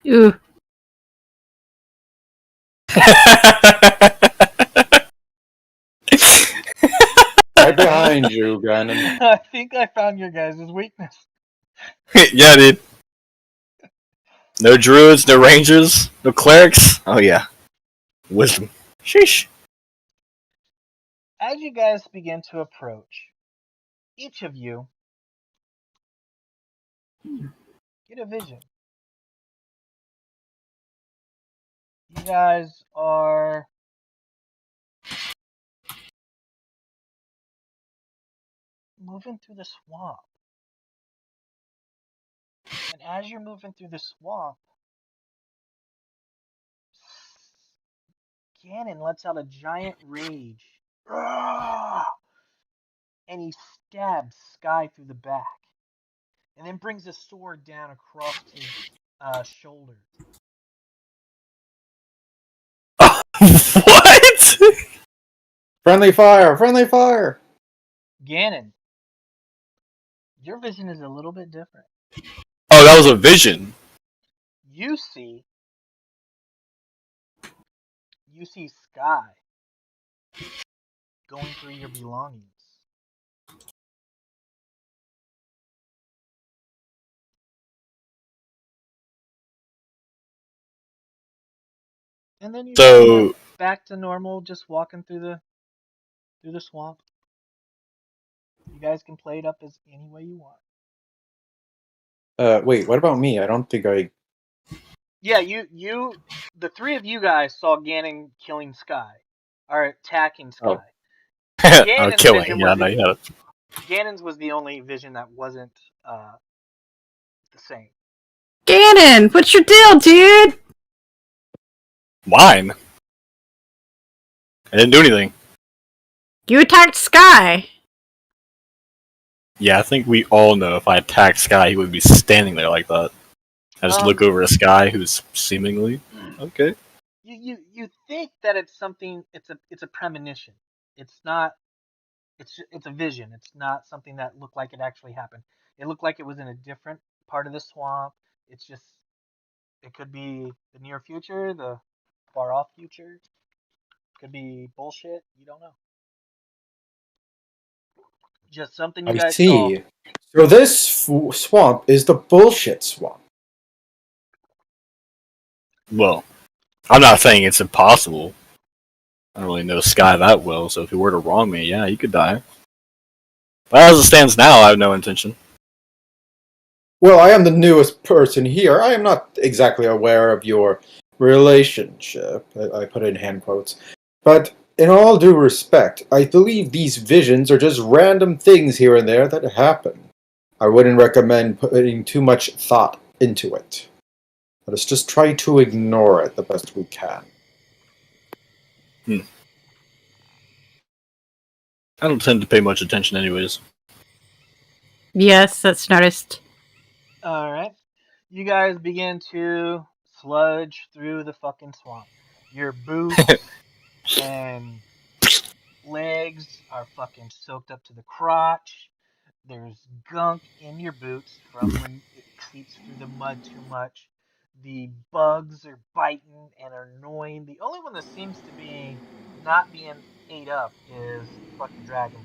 Ooh. Right behind you, Ganon. I think I found your guys' weakness. Yeah, dude. No druids, no rangers, no clerics. Oh yeah. Wisdom. Sheesh. As you guys begin to approach, each of you get a vision. You guys are moving through the swamp. And as you're moving through the swamp, Ganon lets out a giant rage. And he stabs Sky through the back. And then brings his sword down across his shoulder. What? Friendly fire! Friendly fire! Ganon, your vision is a little bit different. Oh, that was a vision. You see Sky going through your belongings. And then you guys are back to normal, just walking through the swamp. You guys can play it up as any way you want. Wait, what about me? I don't think I... Yeah, the three of you guys saw Ganon killing Sky. Or attacking Sky. Oh, Ganon's killing. vision Yeah, was no, yeah. Ganon's was the only vision that wasn't the same. Ganon, what's your deal, dude? Mine. I didn't do anything. You attacked Sky. Yeah, I think we all know if I attacked Sky, he would be standing there like that. I just look over at Sky, who's seemingly okay. You think that it's something? It's a premonition. It's not. It's a vision. It's not something that looked like it actually happened. It looked like it was in a different part of the swamp. It's just. It could be the near future, the far off future. Could be bullshit. You don't know. Just something you I guys see. saw. So this swamp is the bullshit swamp. Well, I'm not saying it's impossible. I don't really know Sky that well, so if he were to wrong me, yeah, he could die. But as it stands now, I have no intention. Well, I am the newest person here. I am not exactly aware of your relationship. I put it in hand quotes. But in all due respect, I believe these visions are just random things here and there that happen. I wouldn't recommend putting too much thought into it. Let us just try to ignore it the best we can. I don't tend to pay much attention anyways. Yes, that's noticed. Alright. You guys begin to sludge through the fucking swamp. Your boots and legs are fucking soaked up to the crotch. There's gunk in your boots from when it seeps through the mud too much. The bugs are biting and are annoying. The only one that seems to be not being ate up is fucking Dragonborn.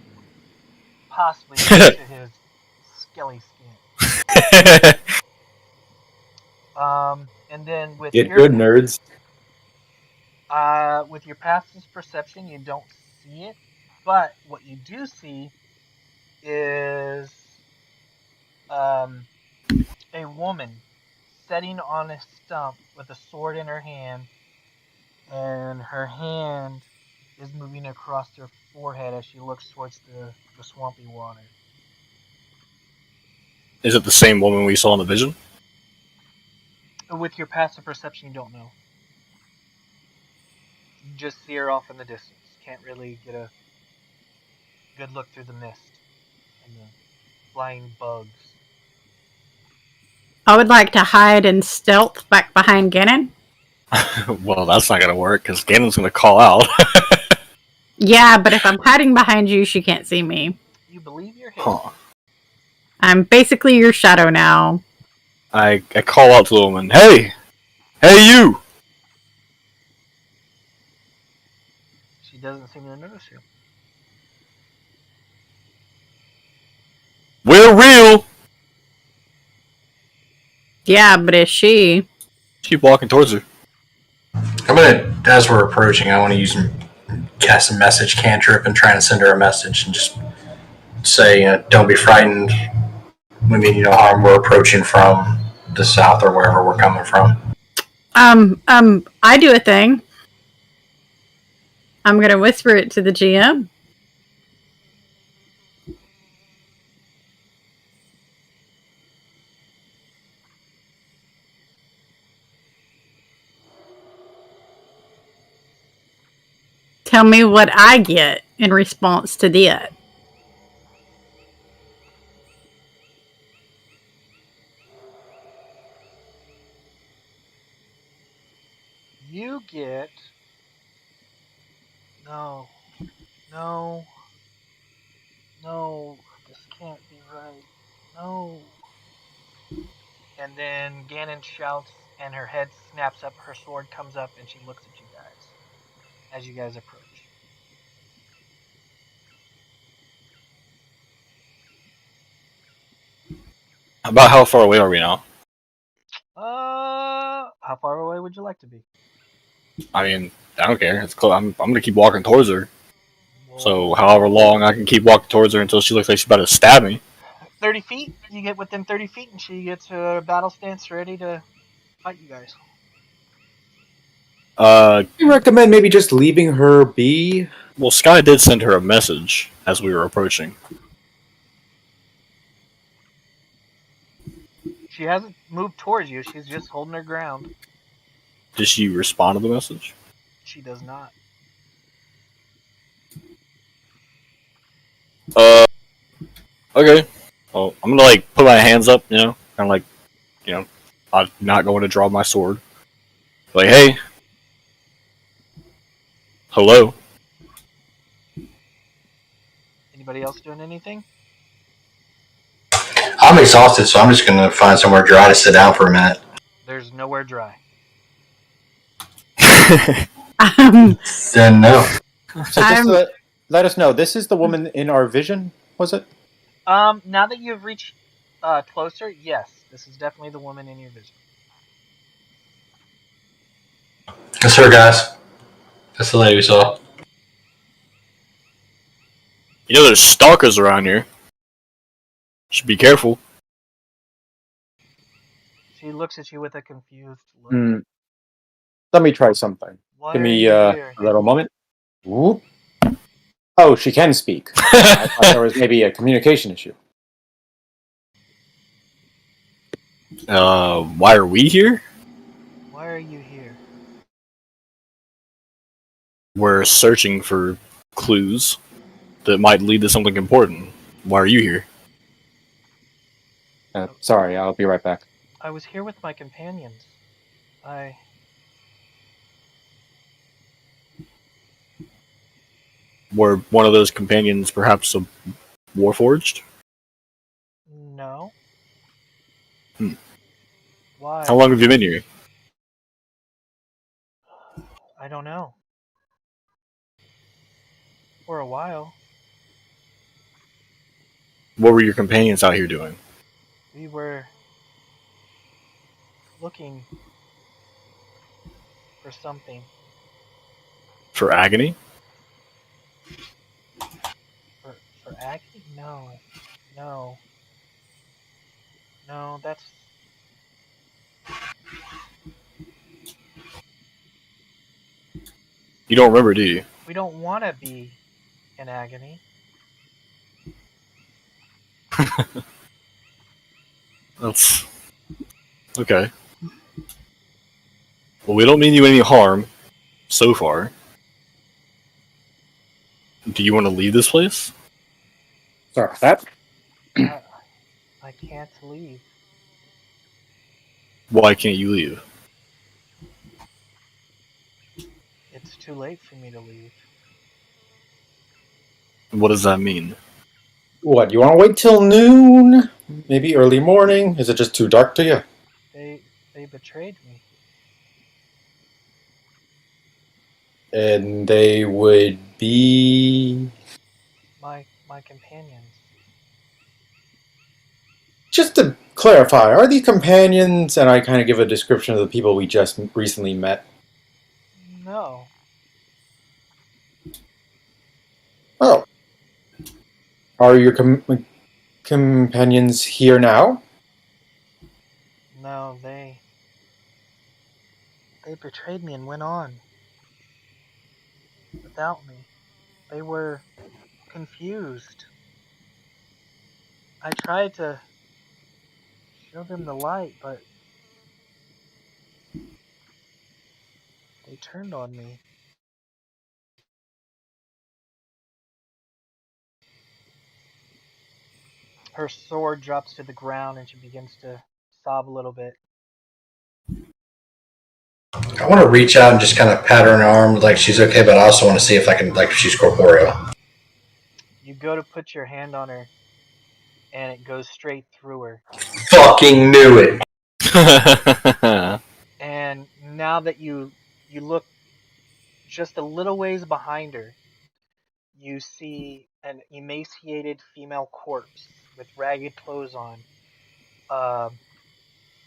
Possibly due to his skelly skin. And then with Get your good, nerds. with your passive perception, you don't see it, but what you do see is a woman sitting on a stump with a sword in her hand, and her hand is moving across her forehead as she looks towards the swampy water. Is it the same woman we saw in the vision? With your passive perception, you don't know. You just see her off in the distance. Can't really get a good look through the mist and the flying bugs. I would like to hide and stealth back behind Gannon. Well, that's not gonna work because Ganon's gonna call out. Yeah, but if I'm hiding behind you, she can't see me. You believe you're hit. Huh. I'm basically your shadow now. I call out to the woman. Hey! Hey, you! She doesn't seem to notice you. We're real! Yeah, but is she? Keep walking towards her. I'm gonna, as we're approaching, I want to use cast a message cantrip and try and send her a message and just say, don't be frightened. We mean you no harm. We're approaching from the south or wherever we're coming from. I do a thing. I'm gonna whisper it to the GM. Tell me what I get in response to that. You get no, this can't be right. No. And then Ganon shouts, and her head snaps up, her sword comes up, and she looks at you guys as you guys approach. About how far away are we now? How far away would you like to be? I mean, I don't care. It's close. I'm gonna keep walking towards her. Well, So, however long I can keep walking towards her until she looks like she's about to stab me. 30 feet. You get within 30 feet, and she gets her battle stance ready to fight you guys. I recommend maybe just leaving her be. Well, Sky did send her a message as we were approaching. She hasn't moved towards you. She's just holding her ground. Did she respond to the message? She does not. Okay. Well, I'm gonna, put my hands up, kind of I'm not going to draw my sword. Like, hey. Hello. Anybody else doing anything? I'm exhausted, so I'm just gonna find somewhere dry to sit down for a minute. There's nowhere dry. Then no. So just let us know. This is the woman in our vision, was it? Now that you've reached closer, yes, this is definitely the woman in your vision. That's her, guys. That's the lady we saw. You know there's stalkers around here. Should be careful. She looks at you with a confused look. Let me try something. Why Give are me you a here? little moment. Whoop. Oh, she can speak. I thought there was maybe a communication issue. Why are we here? Why are you here? We're searching for clues that might lead to something important. Why are you here? Sorry, I'll be right back. I was here with my companions. Were one of those companions perhaps a Warforged? No. Hmm. Why? How long have you been here? I don't know. For a while, What were your companions out here doing? we were looking for something. For agony? For agony? No. No. No, that's... You don't remember, do you? We don't want to be in agony. That's okay. Well, we don't mean you any harm so far. Do you want to leave this place? Sorry about that. I can't leave. Why can't you leave? It's too late for me to leave. What does that mean? What, you want to wait till noon? Maybe early morning? Is it just too dark to you? They betrayed me. And they would be... My companions. Just to clarify, are these companions, and I kind of give a description of the people we just recently met? No. Oh. Are your companions here now? No, they betrayed me and went on without me. They were confused. I tried to show them the light, but they turned on me. Her sword drops to the ground and she begins to sob a little bit. I want to reach out and just kind of pat her on the arm like she's okay, but I also want to see if I can, like, if she's corporeal. You go to put your hand on her, and it goes straight through her. Fucking knew it. And now that you look just a little ways behind her, you see an emaciated female corpse with ragged clothes on.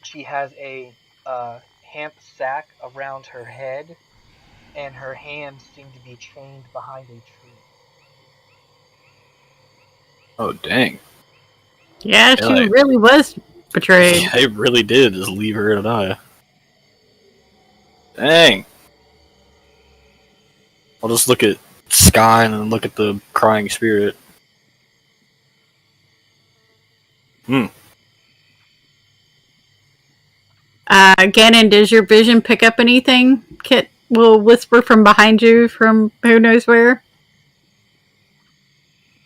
She has a hemp sack around her head, and her hands seem to be chained behind a tree. Oh, dang. Yeah, Yeah, she like- really was betrayed. They really did just leave her to die. Dang. I'll just look at Sky and then look at the crying spirit. Ganon, does your vision pick up anything? Kit will whisper from behind you from who knows where.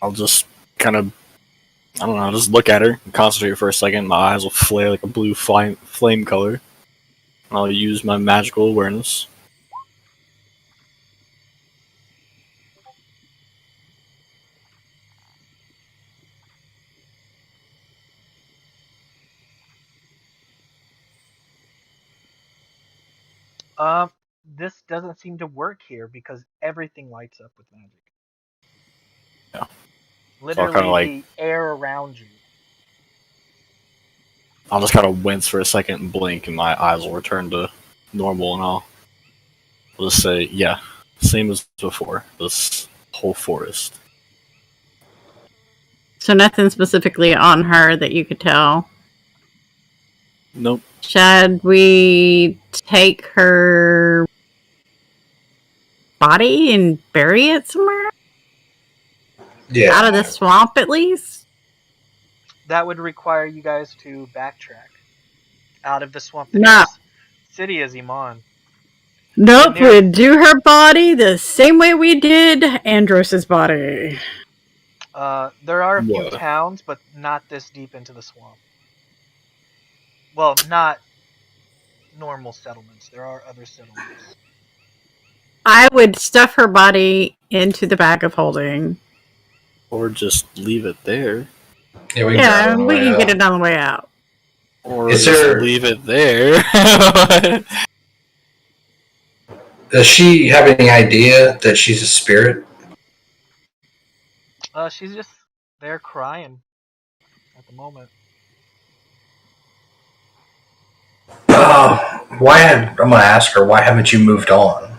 I'll just kind of, I don't know, just look at her and concentrate for a second. My eyes will flare like a blue flame color. I'll use my magical awareness. This doesn't seem to work here because everything lights up with magic. Yeah. Literally, kinda like- the air around you. I'll just kind of wince for a second and blink, and my eyes will return to normal, and I'll just say, yeah, same as before. This whole forest. So nothing specifically on her that you could tell. Nope. Should we take her body and bury it somewhere? Yeah. Out of the swamp, at least? That would require you guys to backtrack out of the swamp. No. City is Iman. Nope, Near- we'd do her body the same way we did Andros's body. There are a few What? towns, but not this deep into the swamp. Well, not normal settlements. There are other settlements. I would stuff her body into the bag of holding. Or just leave it there. Yeah, we can Yeah, grab it on the we way can out. get it on the way out. Or Is just there- leave it there. Does she have any idea that she's a spirit? She's just there crying at the moment. I'm going to ask her, why haven't you moved on?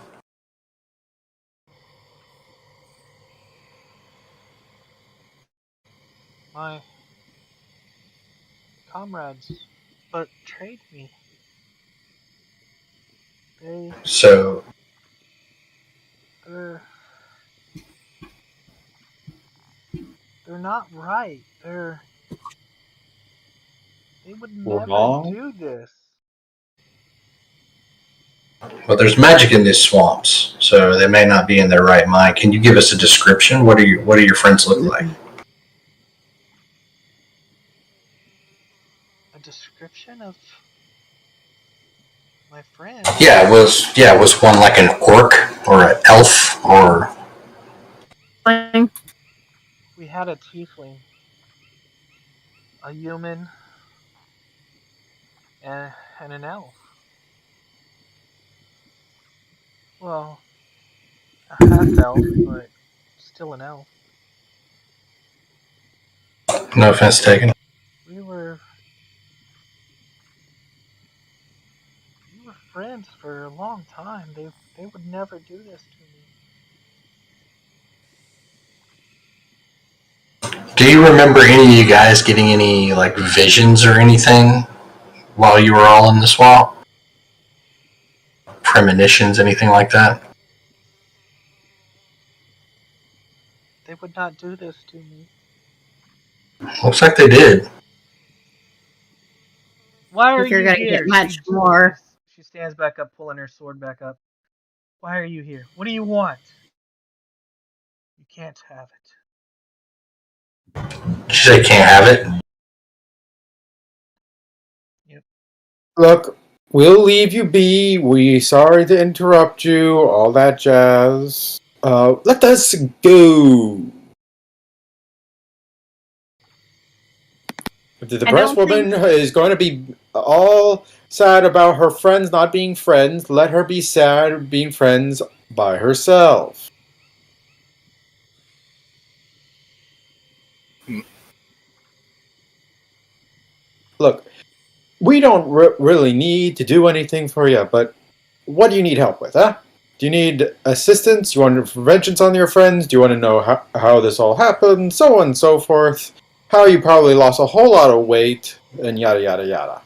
My comrades betrayed me. So, They're not right. They would never Wrong? do this. well, there's magic in these swamps, so they may not be in their right mind. Can you give us a description? What do your friends look like? A description of my friend. Was one like an orc or an elf or? We had a tiefling, a human, and an elf. Well, a half elf, but still an elf. No offense taken. We were friends for a long time. They would never do this to me. Do you remember any of you guys getting any like visions or anything while you were all in the swamp? Premonitions, anything like that? They would not do this to me. Looks like they did. Why are You're you gonna here? get much more. She stands back up, pulling her sword back up. Why are you here? What do you want? You can't have it. She said can't have it. Yep. Look, we'll leave you be. We sorry to interrupt you. All that jazz. Let us go. The breast woman is going to be all sad about her friends not being friends. Let her be sad being friends by herself. Look, we don't really need to do anything for you, but what do you need help with, huh? Do you need assistance? Do you want interventions on your friends? Do you want to know how this all happened? So on and so forth. How you probably lost a whole lot of weight, and yada yada yada.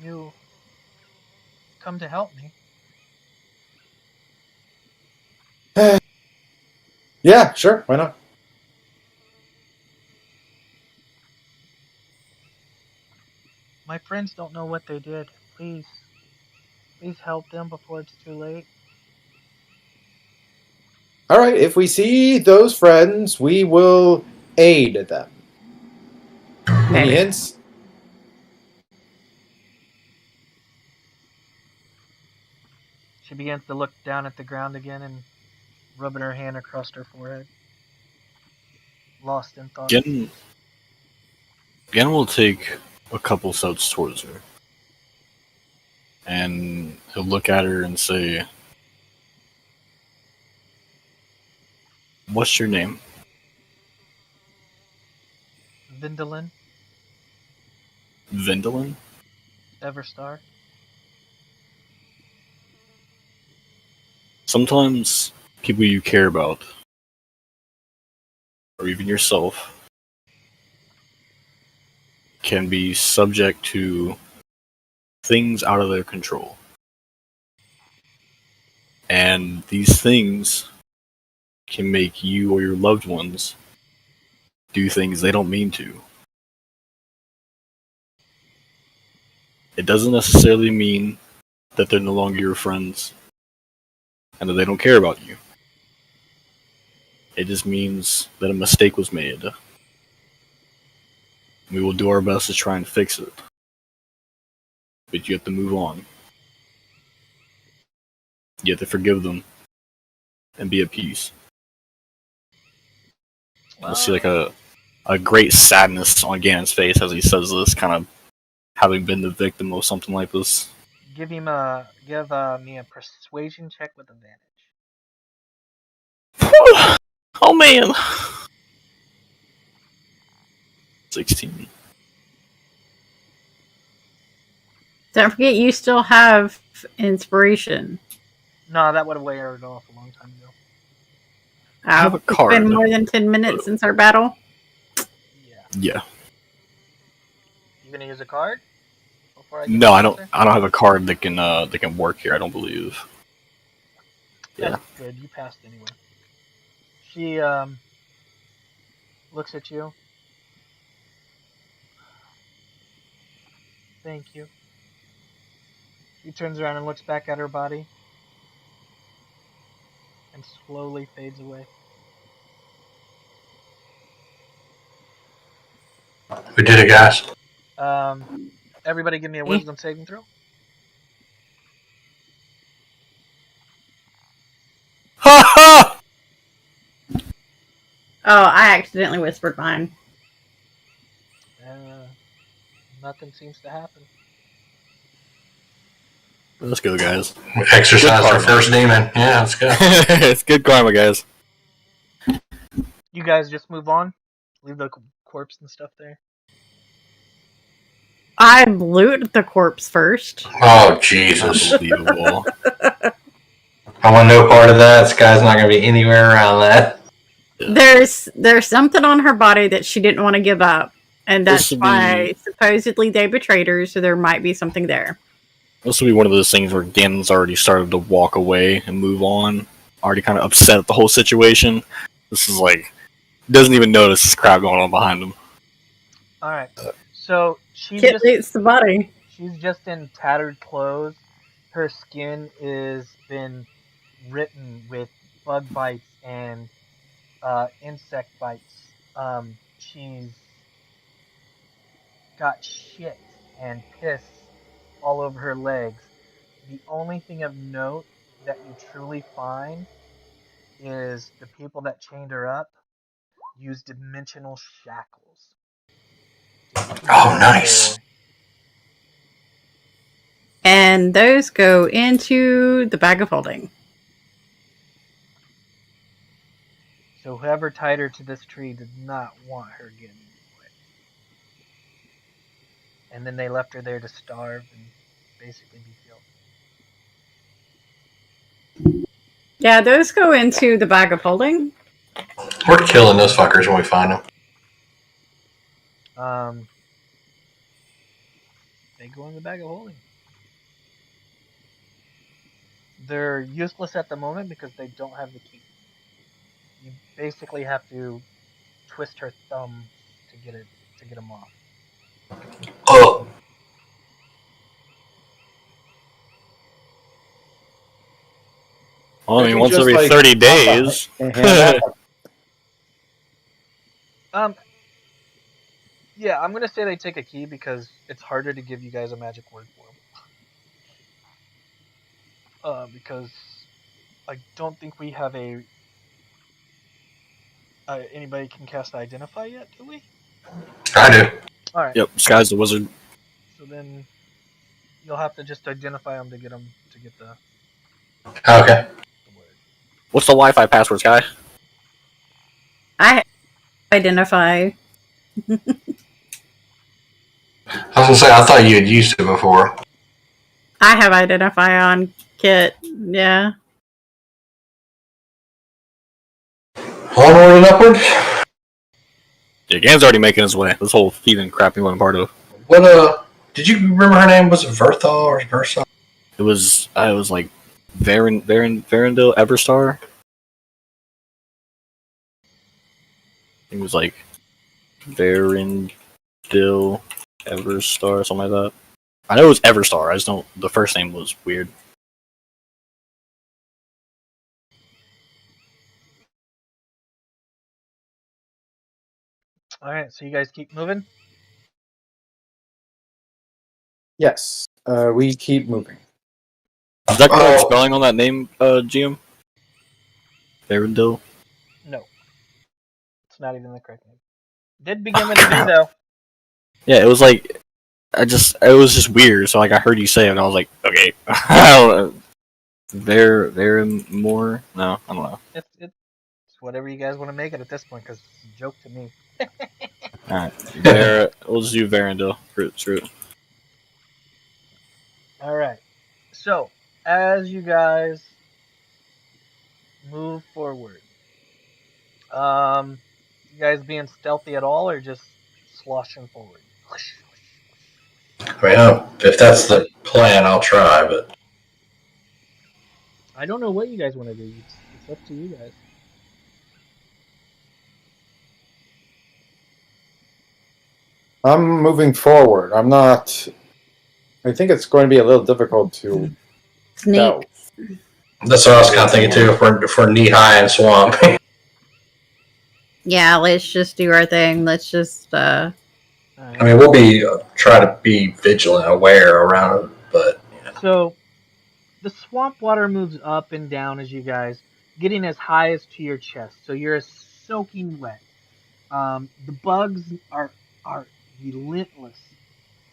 You come to help me. Yeah, sure, why not? My friends don't know what they did. Please help them before it's too late. Alright, if we see those friends, we will aid them. Any hints? She begins to look down at the ground again and rubbing her hand across her forehead. Lost in thought. Gen will take a couple steps towards her. And he'll look at her and say, "What's your name?" Vindalin, Vindalin? Everstar. Sometimes people you care about, or even yourself, can be subject to things out of their control. And these things can make you or your loved ones do things they don't mean to. It doesn't necessarily mean that they're no longer your friends and that they don't care about you. It just means that a mistake was made. We will do our best to try and fix it. But you have to move on. You have to forgive them and be at peace. You'll see like a great sadness on Ganon's face as he says this, kind of having been the victim of something like this. Give me a persuasion check with advantage. Oh man. 16. Don't forget, you still have inspiration. No, that would have weared off a long time ago. I have a It's card. been more than 10 minutes since our battle. Yeah. Yeah. You gonna use a card? Before I No, I don't have a card that can work here, I don't believe. That's Yeah. good. You passed anyway. She looks at you. Thank you. She turns around and looks back at her body and slowly fades away. We did it, guys. Everybody give me a wisdom saving throw. Ha ha! Oh, I accidentally whispered mine. Nothing seems to happen. Let's go, guys. We exercised Good our karma. first demon. Yeah, let's go. It's good karma, guys. You guys just move on. Leave the corpse and stuff there. I loot the corpse first. Oh, Jesus. Unbelievable. I want no part of that. This guy's not going to be anywhere around that. There's something on her body that she didn't want to give up, and that's This would why supposedly they betrayed her. So there might be something there. This will be one of those things where Ganon's already started to walk away and move on. Already kind of upset at the whole situation. This is like, doesn't even notice this crap going on behind him. All right. So she's Kit just loots the body. she's just in tattered clothes. Her skin is been written with bug bites and insect bites. She's got shit and piss all over her legs. The only thing of note that you truly find is the people that chained her up use dimensional shackles. Oh, nice. And those go into the bag of holding. So whoever tied her to this tree did not want her getting away. And then they left her there to starve and basically be killed. Yeah, those go into the bag of holding. We're killing those fuckers when we find them. They go in the bag of holding. They're useless at the moment because they don't have the key. You basically have to twist her thumb to get them off. Oh, Well, I mean, Maybe once just, every like, 30 days. Yeah, I'm gonna say they take a key because it's harder to give you guys a magic word for them. Because I don't think we have anybody can cast Identify yet, do we? I do. All right. Yep, Sky's the wizard. So then you'll have to just identify them to get the Okay. word. What's the Wi-Fi password, Sky? I identify. I was going to say, I thought you had used it before. I have identify on Kit. Yeah. Onward and upward. Yeah, Ganon's already making his way. This whole heathen crap he wasn't part of. What, did you remember her name? Was it Vertha or Versa? It was like Verindil Everstar. It was like Verindil Everstar, something like that. I know it was Everstar. I just don't. The first name was weird. All right, so you guys keep moving. Yes, we keep moving. Is that correct Oh. spelling on that name, GM? Verindil? No, it's not even the correct name. Did begin with a V though. Yeah, it was like it was just weird. So like I heard you say it, and I was like, okay, there more. No, I don't know. It's whatever you guys want to make it at this point, because it's a joke to me. All right, there. We'll just do Varandil. Screw it. All right. So as you guys move forward, you guys being stealthy at all, or just sloshing forward? I mean, if that's the plan, I'll try. But I don't know what you guys want to do. It's up to you guys. I'm moving forward. I'm not. I think it's going to be a little difficult to Sneak. tell. that's what I was kind of thinking too. If we're knee high in swamp, Yeah, let's just do our thing. Let's just. All I right. mean, we'll be try to be vigilant, aware around it. But So the swamp water moves up and down as you guys getting as high as to your chest. So you're soaking wet. The bugs are relentless,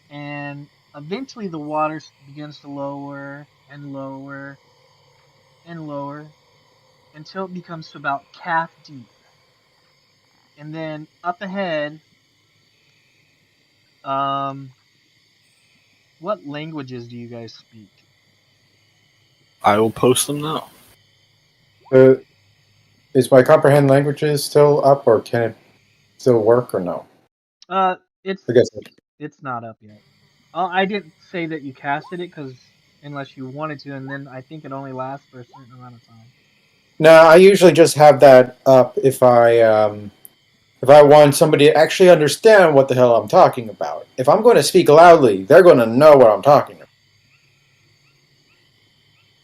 and eventually the water begins to lower and lower and lower until it becomes to about calf deep. And then up ahead, um, what languages do you guys speak? I will post them now. Uh, is my comprehend languages still up, or can it still work, or no? It's I guess. it's not up yet. I didn't say that you casted it because unless you wanted to, and then I think it only lasts for a certain amount of time. No, I usually just have that up if I want somebody to actually understand what the hell I'm talking about. If I'm going to speak loudly, they're going to know what I'm talking about.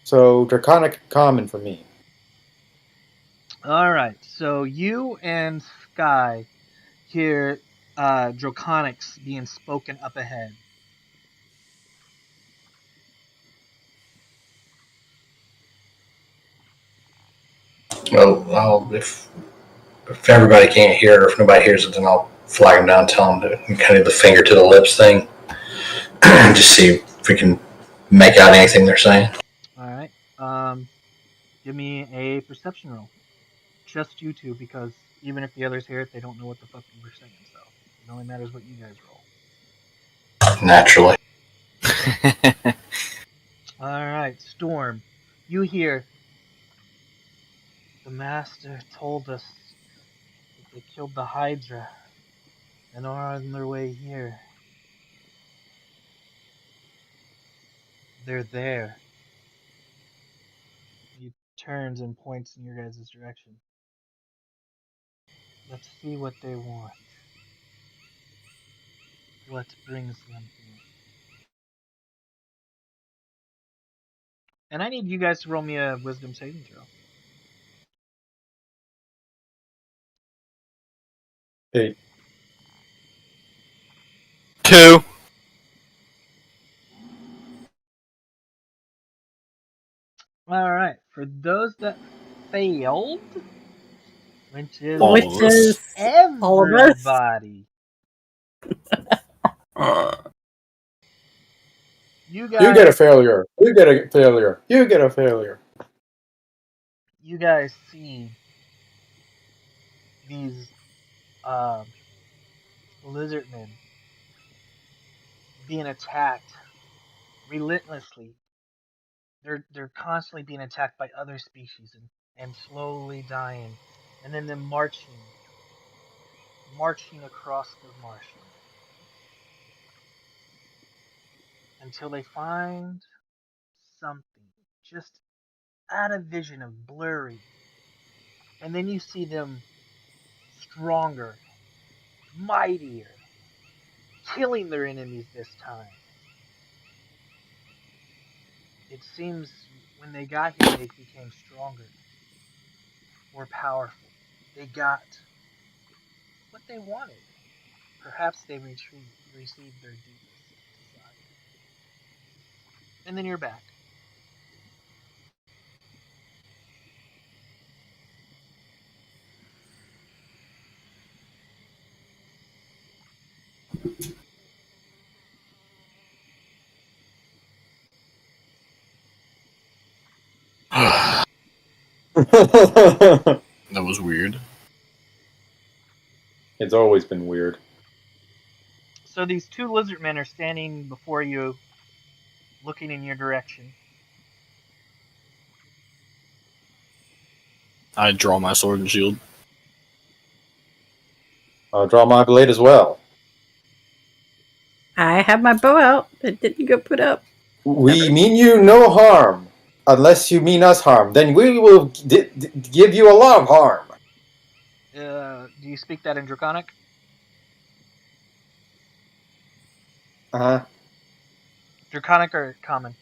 So Draconic Common for me. All right, so you and Sky hear Draconics being spoken up ahead. if everybody can't hear it, or if nobody hears it, then I'll flag them down, tell them to kind of the finger to the lips thing, just see if we can make out anything they're saying. All right, give me a perception roll. Just you two, because even if the others hear it, they don't know what the fuck you were saying. So it only matters what you guys roll. Naturally. All right, Storm, you hear the master told us that they killed the Hydra and are on their way here. They're there. He turns and points in your guys' direction. Let's see what they want. What brings them here? And I need you guys to roll me a wisdom saving throw. Hey, 2. All right, for those that failed, which is All Which of us. is all of us. everybody, you you guys, get a failure. You get a failure. You get a failure. you guys see these lizard men being attacked relentlessly. They're constantly being attacked by other species and slowly dying, and then them marching across the marshland until they find something just out of vision of blurry, and then you see them stronger, mightier, killing their enemies this time. It seems when they got here, they became stronger, more powerful. They got what they wanted. Perhaps they received their deepest desire. And then you're back. That was weird. It's always been weird. So these two lizard men are standing before you, looking in your direction. I draw my sword and shield. I'll draw my blade as well. I have my bow out. It didn't go put up. We mean you no harm, unless you mean us harm. Then we will give you a lot of harm. Do you speak that in Draconic? Uh-huh. Draconic or Common?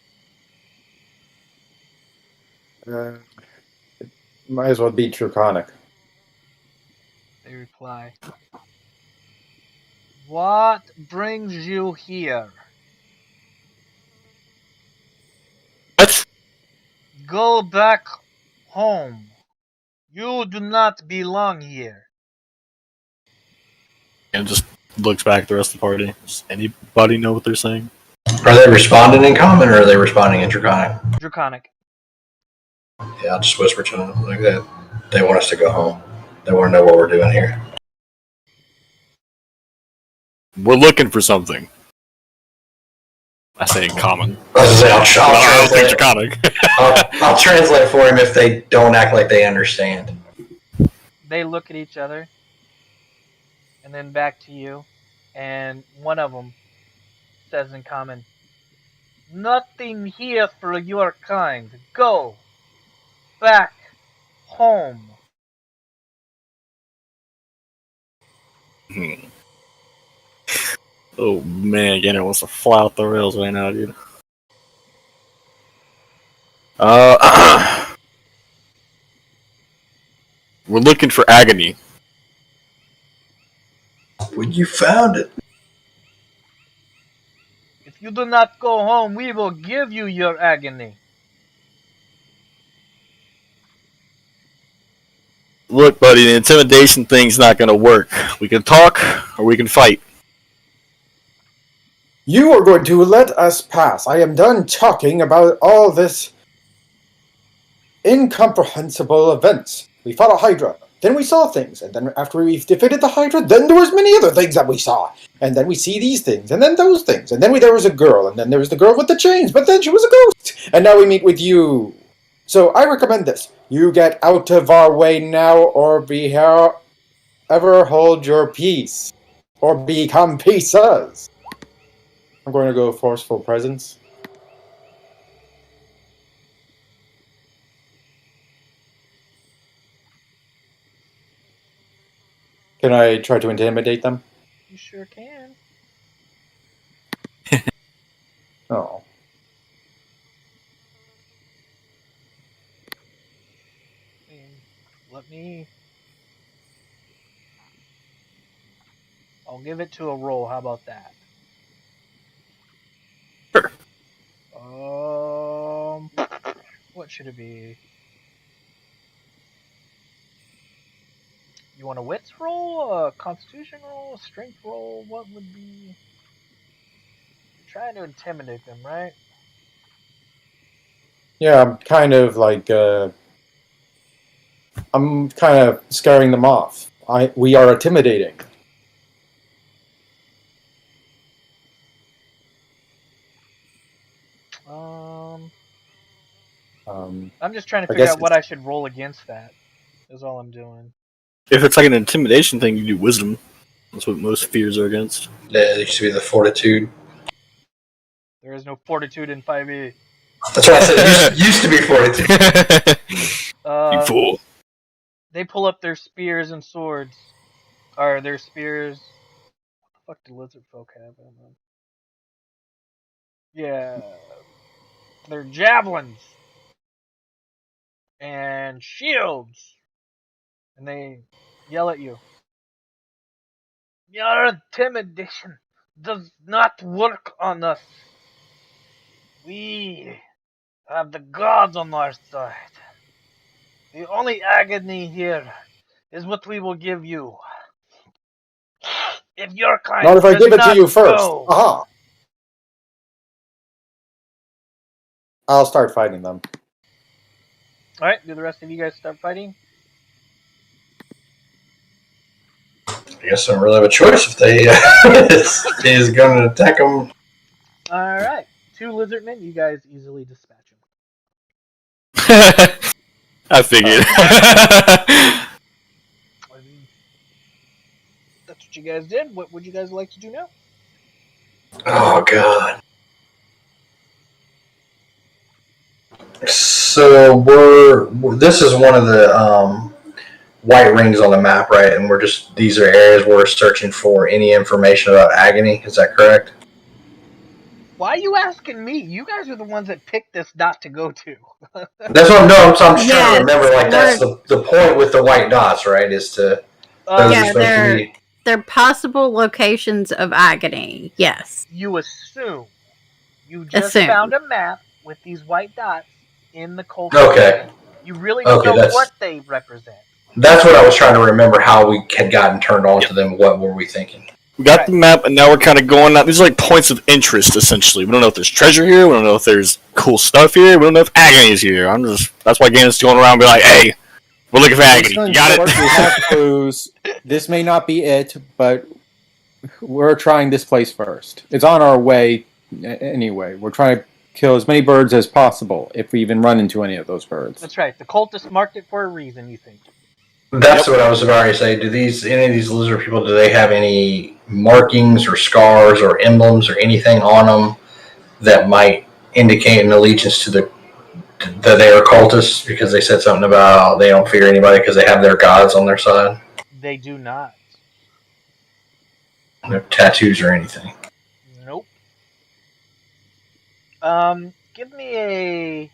Might as well be Draconic. They reply, "What brings you here? What? Go back home. You do not belong here." And just looks back at the rest of the party. Does anybody know what they're saying? Are they responding in common or are they responding in Draconic? Draconic. Yeah, I'll just whisper to them like that. They want us to go home. They want to know what we're doing here. We're looking for something. I say in common. I was gonna say, I don't think Draconic. I'll translate for him if they don't act like they understand. They look at each other, and then back to you, and one of them says in common, "Nothing here for your kind. Go back home." Oh man, Gander wants to fly out the rails right now, dude. We're looking for agony. When you found it. If you do not go home, we will give you your agony. Look, buddy, the intimidation thing's not gonna work. We can talk, or we can fight. You are going to let us pass. I am done talking about all this incomprehensible events. We fought a Hydra. Then we saw things. And then after we defeated the Hydra, then there was many other things that we saw. And then we see these things, and then those things. And then there was a girl, and then there was the girl with the chains, but then she was a ghost. And now we meet with you. So I recommend this. You get out of our way now, or be here, ever hold your peace. Or become pieces. I'm going to go forceful presence. Can I try to intimidate them? You sure can. Oh. Let me... I'll give it to a roll. How about that? Sure. What should it be? You want a wits roll, a constitution roll, a strength roll? What would be... You're trying to intimidate them, right? Yeah, I'm kind of like, I'm kind of scaring them off. We are intimidating. I'm just trying to figure out what I should roll against that. Is all I'm doing. If it's like an intimidation thing, you do wisdom. That's what most fears are against. Yeah, it used to be the fortitude. There is no fortitude in 5e. That's why I said used to be fortitude. You fool. They pull up their spears and swords. Or their spears. What the fuck do lizard folk have on them? Yeah. They're javelins. And shields. And they yell at you. Your intimidation does not work on us. We have the gods on our side. The only agony here is what we will give you. If your kind Not if I does give it to not you first. go, Aha! I'll start fighting them. All right, do the rest of you guys start fighting? I guess I don't really have a choice if they is going to attack them. All right, 2 lizardmen, you guys easily dispatch them. I figured. I mean, that's what you guys did. What would you guys like to do now? Oh god. So this is one of the white rings on the map, right? And these are areas where we're searching for any information about agony. Is that correct? Why are you asking me? You guys are the ones that picked this dot to go to. That's what I'm doing. So I'm just trying Yes, to remember. Like that's the point with the white dots, right? Is to those Yeah, are supposed to be. they're possible locations of agony. Yes. You assume. You just Assume. found a map with these white dots in the cold. Okay. You really don't know what they represent. That's what I was trying to remember. How we had gotten turned on to them. What were we thinking? We got the map, and now we're kind of going out. These are like points of interest, essentially. We don't know if there's treasure here. We don't know if there's cool stuff here. We don't know if agony is here. That's why Ganon's going around and be like, hey, we're looking for agony. You got it? We have clues. This may not be it, but we're trying this place first. It's on our way anyway. We're trying to kill as many birds as possible, if we even run into any of those birds. That's right. The cultists marked it for a reason, you think. That's what I was about to say. Do any of these lizard people, do they have any markings or scars or emblems or anything on them that might indicate an allegiance to that they are cultists? Because they said something about they don't fear anybody because they have their gods on their side. They do not. No tattoos or anything. Nope. Give me a.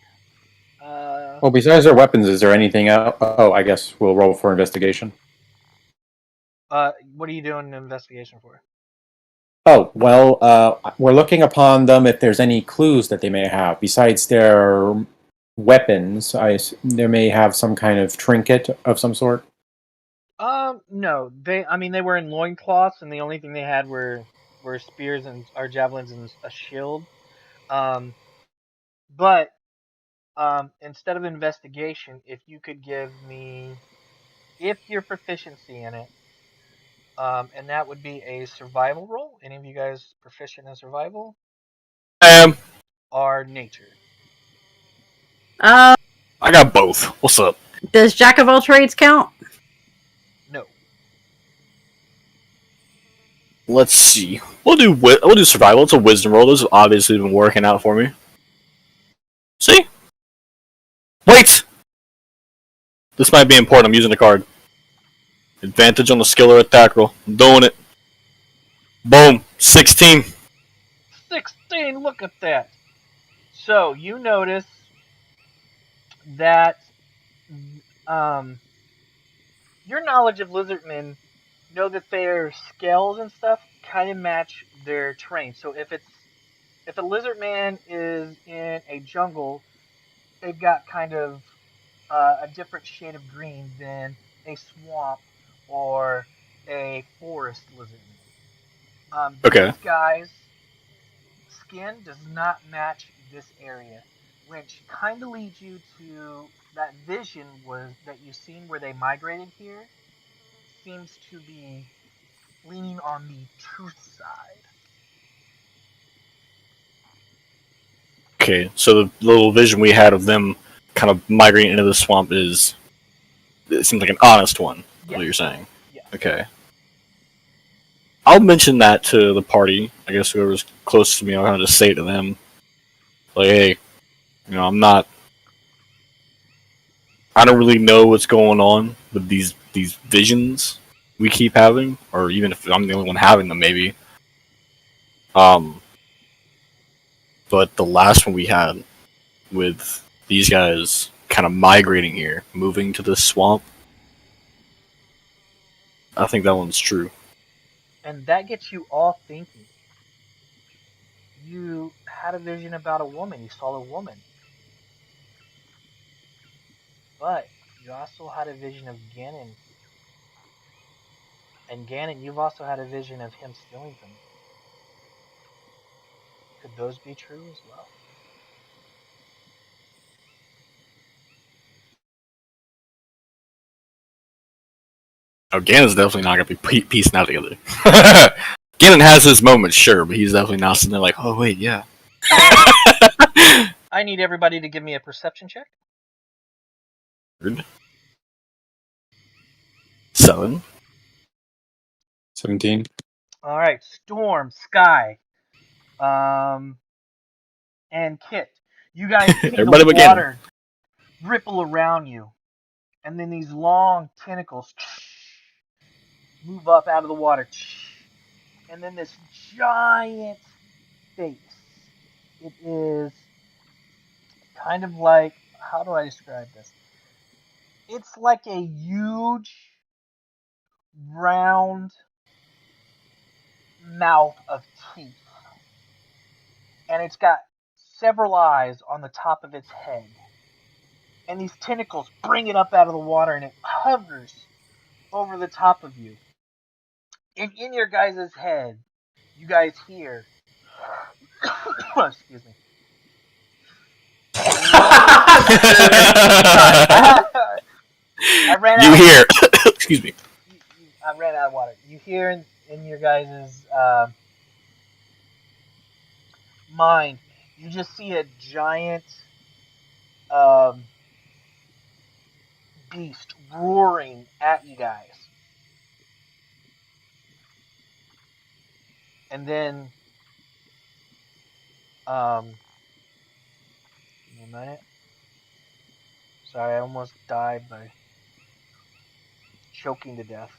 Well, besides their weapons, is there anything else? Oh, I guess we'll roll for investigation. What are you doing an investigation for? Oh, well, we're looking upon them if there's any clues that they may have. Besides their weapons, they may have some kind of trinket of some sort. No. They were in loincloths, and the only thing they had were spears or javelins and a shield. But instead of investigation, if you could give me, if your proficiency in it, and that would be a survival roll. Any of you guys proficient in survival? Or nature? I got both. What's up? Does Jack of all trades count? No. Let's see. We'll do survival. It's a wisdom roll. Those have obviously been working out for me. See? Wait! This might be important. I'm using the card. Advantage on the skill or attack roll. I'm doing it. Boom. 16. 16, look at that. So, you notice that your knowledge of lizardmen know that their scales and stuff kind of match their terrain. So if a lizardman is in a jungle, they've got kind of a different shade of green than a swamp or a forest lizardman. Okay. This guy's skin does not match this area, which kind of leads you to that vision that you've seen where they migrated here seems to be leaning on the truth side. Okay, so the little vision we had of them kind of migrating into the swamp it seems like an honest one, Yes. what you're saying. Yes. Okay. I'll mention that to the party. I guess whoever's close to me, I'll kind of just say it to them. Like, hey, I don't really know what's going on with these visions we keep having, or even if I'm the only one having them, maybe. But the last one we had with these guys kind of migrating here, moving to this swamp, I think that one's true. And that gets you all thinking. You had a vision about a woman. You saw a woman. But you also had a vision of Ganon. And Ganon, you've also had a vision of him stealing from you. Could those be true as well? Oh, Ganon's definitely not gonna be piecing out together. Ganon has his moments, sure, but he's definitely not sitting there like, oh wait, yeah. I need everybody to give me a perception check. 7. 17. All right, Storm, Sky, and Kit. You guys see Everybody the but Ganon. water ripple around you, and then these long tentacles move up out of the water, and then this giant face. It is kind of like, how do I describe this? It's like a huge, round mouth of teeth. And it's got several eyes on the top of its head. And these tentacles bring it up out of the water and it hovers over the top of you. And in your guys' head, you guys hear. Excuse me. I ran out. You hear? Excuse me. I ran out of water. You hear in your guys' mind, you just see a giant beast roaring at you guys. And then, give me a minute. Sorry, I almost died by choking to death.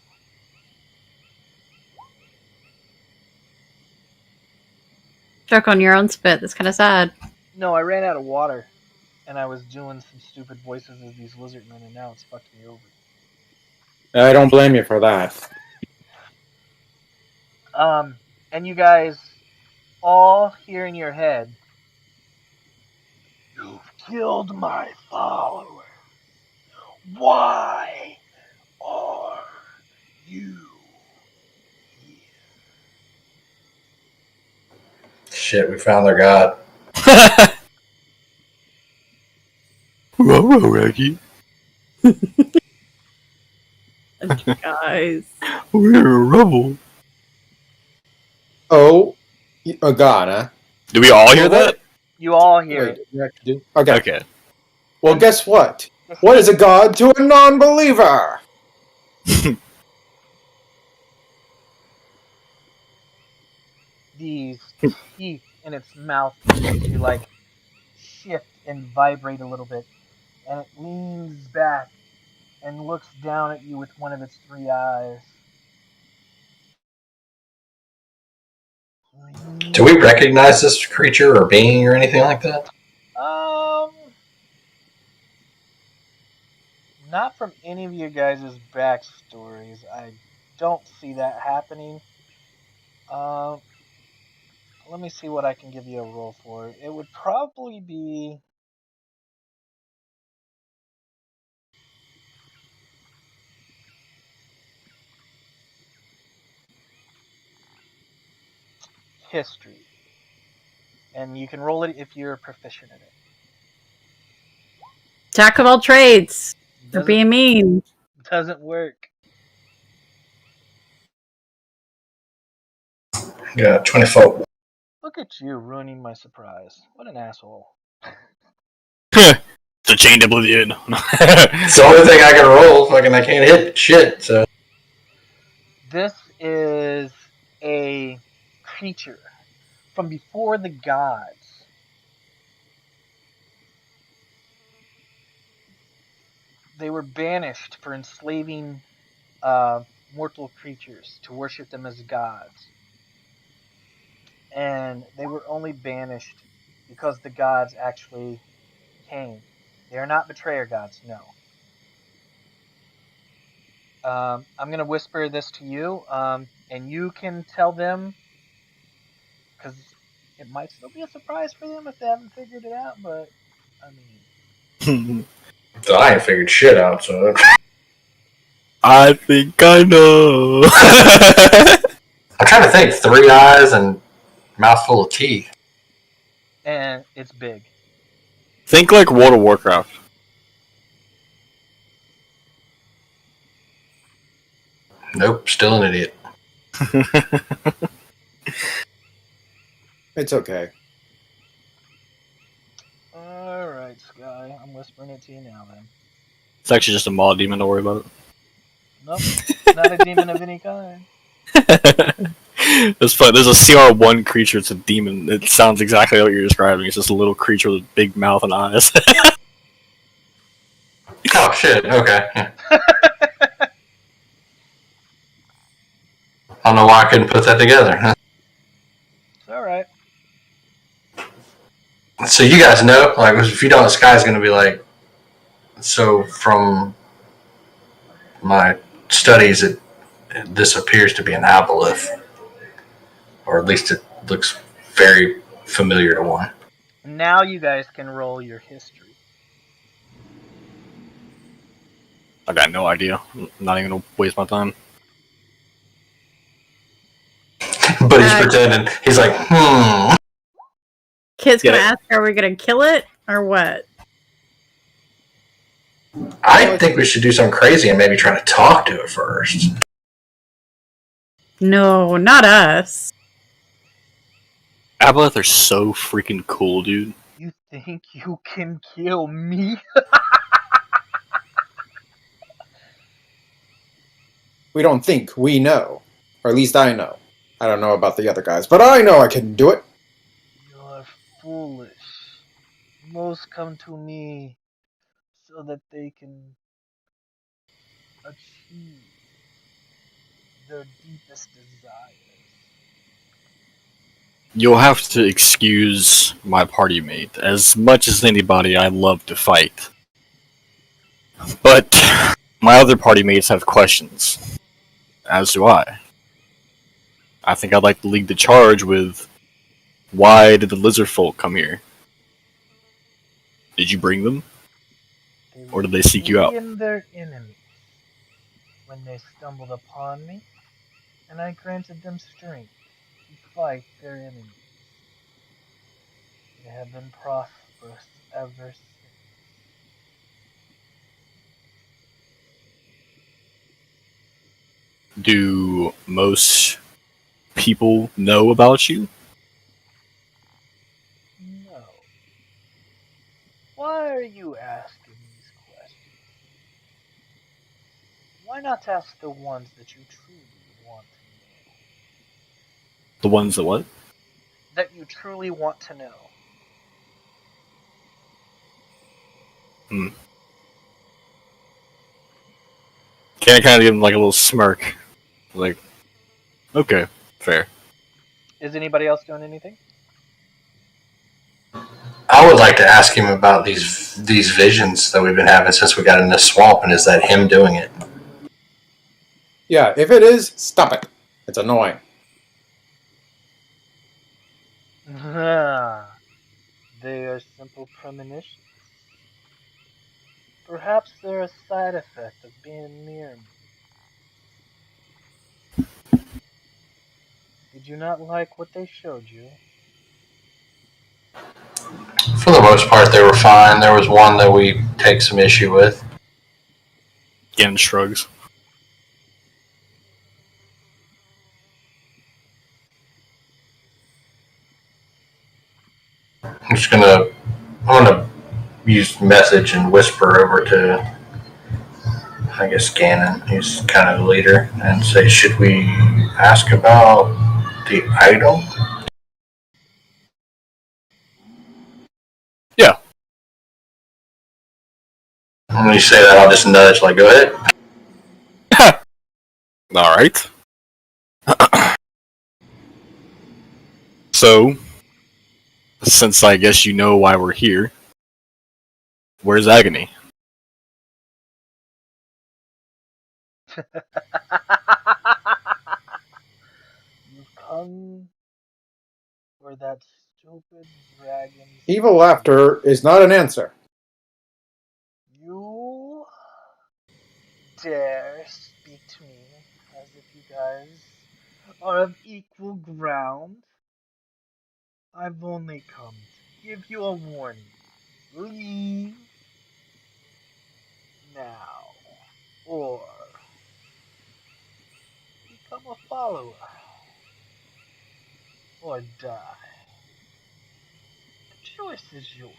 Choke on your own spit. That's kind of sad. No, I ran out of water, and I was doing some stupid voices as these lizard men, and now it's fucked me over. I don't blame you for that. And you guys all hear in your head, "You've killed my follower. Why are you here?" Shit, we found their god. Whoa, Reggie. Guys. We're a rebel. Oh, Agana. Do we all hear that? You all hear Wait, it. you have to do? Okay. Okay. Well, guess what? What is a god to a non-believer? These teeth in its mouth begin to like shift and vibrate a little bit, and it leans back and looks down at you with one of its 3 eyes. Do we recognize this creature or being or anything like that? Not from any of you guys' backstories. I don't see that happening. Let me see what I can give you a roll for. It would probably be history. And you can roll it if you're proficient in it. Jack of all trades. For being mean. Doesn't work. Yeah, 24. Look at you ruining my surprise. What an asshole. The chained oblivion. It's the only thing I can roll. Fucking, I can't hit shit. So This is a creature from before the gods. They were banished for enslaving mortal creatures to worship them as gods. And they were only banished because the gods actually came. They are not betrayer gods, no. I'm going to whisper this to you, and you can tell them, because it might still be a surprise for them if they haven't figured it out, but, I mean... I ain't figured shit out, so... I think I know. I'm trying to think. 3 eyes and mouthful of teeth. And it's big. Think like World of Warcraft. Nope, still an idiot. It's okay. Alright, Sky. I'm whispering it to you now then. It's actually just a maw demon, don't worry about Nope. Not a demon of any kind. it. It's fun. There's a CR1 creature, it's a demon. It sounds exactly like what you're describing. It's just a little creature with a big mouth and eyes. Oh shit, okay. Yeah. I don't know why I couldn't put that together. It's alright. So you guys know, like, if you don't, Sky's gonna be like, so from my studies, this appears to be an aboleth. Or at least it looks very familiar to one. Now you guys can roll your history. I got no idea. I'm not even gonna waste my time. But he's pretending. He's like, Kid's gonna Yeah. ask, are we gonna kill it or what? I think we should do something crazy and maybe try to talk to it first. No, not us. Aboleth are so freaking cool, dude. You think you can kill me? We don't think, we know. Or at least I know. I don't know about the other guys, but I know I can do it. You're foolish. Most come to me so that they can achieve their deepest desires. You'll have to excuse my party mate. As much as anybody, I love to fight. But my other party mates have questions. As do I. I think I'd like to lead the charge with, why did the lizard folk come here? Did you bring them? Or did they seek you out? In their enemies when they stumbled upon me, and I granted them strength to fight their enemies. They have been prosperous ever since. Do most people know about you? No. Why are you asking these questions? Why not ask the ones that you truly want to know? The ones that what? That you truly want to know. Can I kind of give him like a little smirk? Like, okay, fair. Is anybody else doing anything? I would like to ask him about these visions that we've been having since we got in this swamp, and is that him doing it? Yeah, if it is, stop it. It's annoying. They are simple premonitions. Perhaps they're a side effect of being near me. Did you not like what they showed you? For the most part, they were fine. There was one that we take some issue with. Again, shrugs. I'm gonna use message and whisper over to, I guess, Gannon. He's kind of the leader, and say, should we ask about the idol? Yeah. When you say that, I'll just nudge, like, go ahead. Alright. So, since I guess you know why we're here, where's Agony? You've come for that stupid dragon. Evil laughter is not an answer. You dare speak to me as if you guys are of equal ground? I've only come to give you a warning. Leave now, or a follower or die. The choice is yours.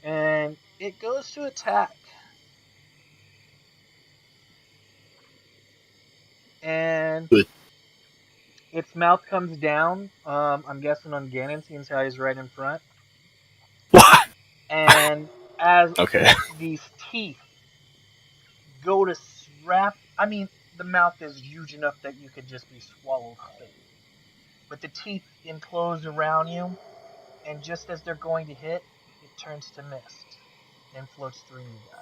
And it goes to attack. And Good. its mouth comes down. I'm guessing on Ganon, seeing how he's right in front. What? And as Okay. these teeth go to wrap, I mean, the mouth is huge enough that you could just be swallowed whole. But the teeth enclose around you, and just as they're going to hit, it turns to mist and floats through you guys.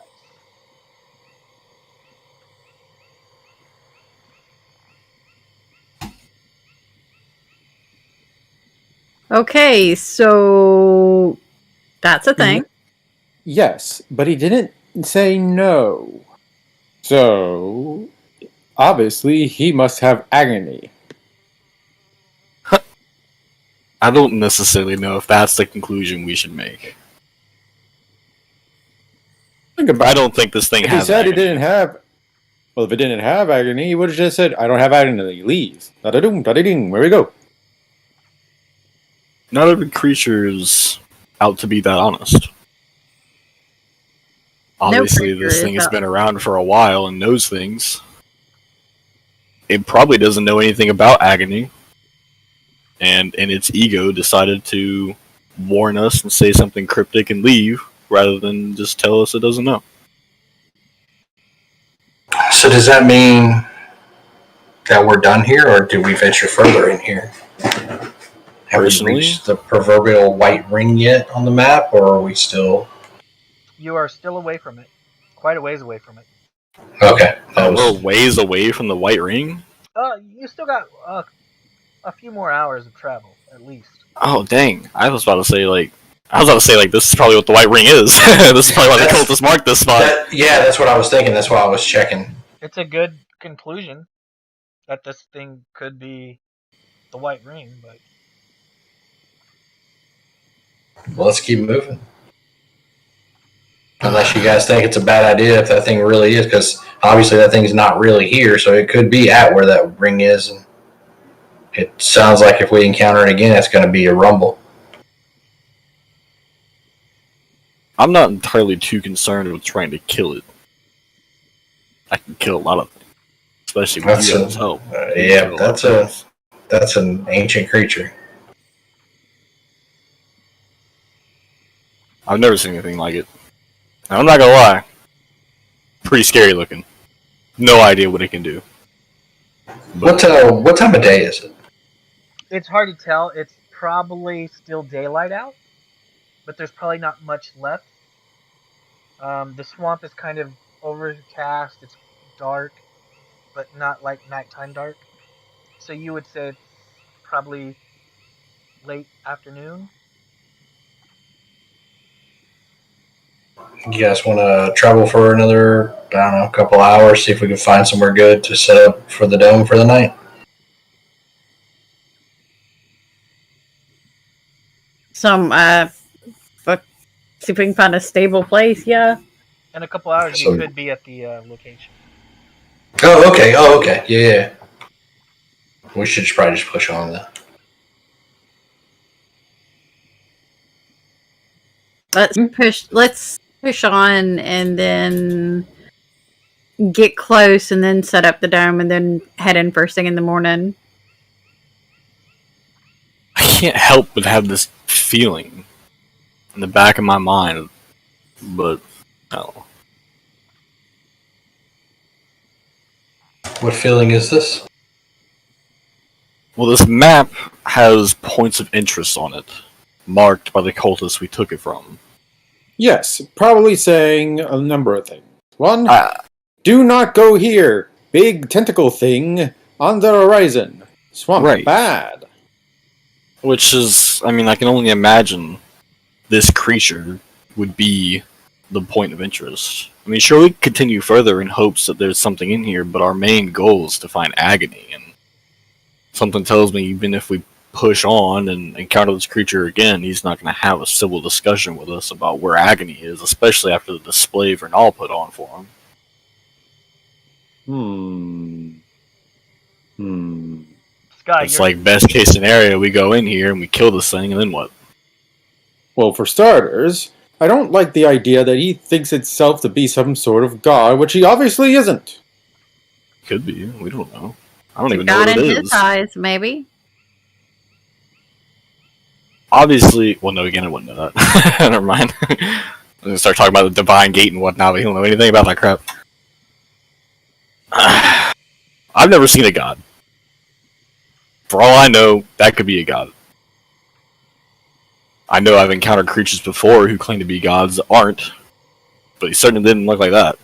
Okay, so that's a thing. Yes, but he didn't say no. So, obviously, he must have agony. I don't necessarily know if that's the conclusion we should make. Think about I don't think this thing If he has said agony. he didn't have. Well, if it didn't have agony, he would have just said, I don't have agony, leave. Da-da-doom, da-da-ding, where we go? Not every creature is out to be that honest. Obviously, creature this is thing has out. been around for a while and knows things. It probably doesn't know anything about agony. And in its ego decided to warn us and say something cryptic and leave, rather than just tell us it doesn't know. So does that mean that we're done here, or do we venture further in here? Have we Personally? reached the proverbial white ring yet on the map, or are we still... You are still away from it. Quite a ways away from it. Okay. That We're was... ways away from the White Ring? You still got a few more hours of travel, at least. Oh, dang. I was about to say, this is probably what the White Ring is. This is probably why the That's- cultists marked this spot. Yeah, that's what I was thinking. That's why I was checking. It's a good conclusion that this thing could be the White Ring, but Well, let's keep moving. Unless you guys think it's a bad idea if that thing really is, because obviously that thing's not really here, so it could be at where that ring is. And it sounds like if we encounter it again, it's going to be a rumble. I'm not entirely too concerned with trying to kill it. I can kill a lot of things. Especially with you guys' help. Yeah, that's an ancient creature. I've never seen anything like it. And I'm not gonna lie. Pretty scary looking. No idea what it can do. What time of day is it? it's hard to tell. It's probably still daylight out, but there's probably not much left. The swamp is kind of overcast. It's dark, but not like nighttime dark. So you would say it's probably late afternoon. You guys want to travel for another, I don't know, couple hours, see if we can find somewhere good to set up for the dome for the night? See if we can find a stable place, yeah. In a couple hours, So- you could be at the location. Oh, okay. Yeah. We should probably just push on that. Let's push on and then get close and then set up the dome and then head in first thing in the morning. I can't help but have this feeling in the back of my mind, but no. What feeling is this? Well, this map has points of interest on it, marked by the cultists we took it from. Yes, probably saying a number of things. One, I, do not go here. Big tentacle thing on the horizon. Swamp Right. bad. Which is, I mean, I can only imagine this creature would be the point of interest. I mean, sure, we could continue further in hopes that there's something in here, but our main goal is to find agony, and something tells me even if we push on and encounter this creature again, he's not going to have a civil discussion with us about where agony is, especially after the display Vernal put on for him. Sky, It's like best case scenario, we go in here and we kill this thing, and then what? Well, for starters, I don't like the idea that he thinks itself to be some sort of god, which he obviously isn't. Could be. We don't know. I don't even God know what in it his is. eyes, maybe. Obviously, well, no, again, I wouldn't know that. Never mind. I'm gonna start talking about the divine gate and whatnot, but he don't know anything about that crap. I've never seen a god. For all I know, that could be a god. I know I've encountered creatures before who claim to be gods that aren't, but he certainly didn't look like that.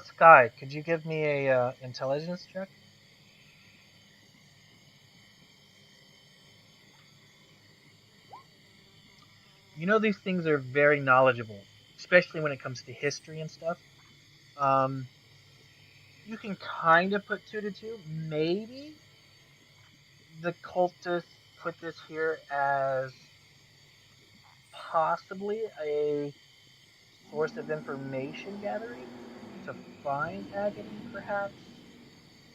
Sky, could you give me a intelligence check? You know these things are very knowledgeable, especially when it comes to history and stuff. You can kind of put 2 to 2. Maybe the cultists put this here as possibly a source of information gathering to find agony, perhaps.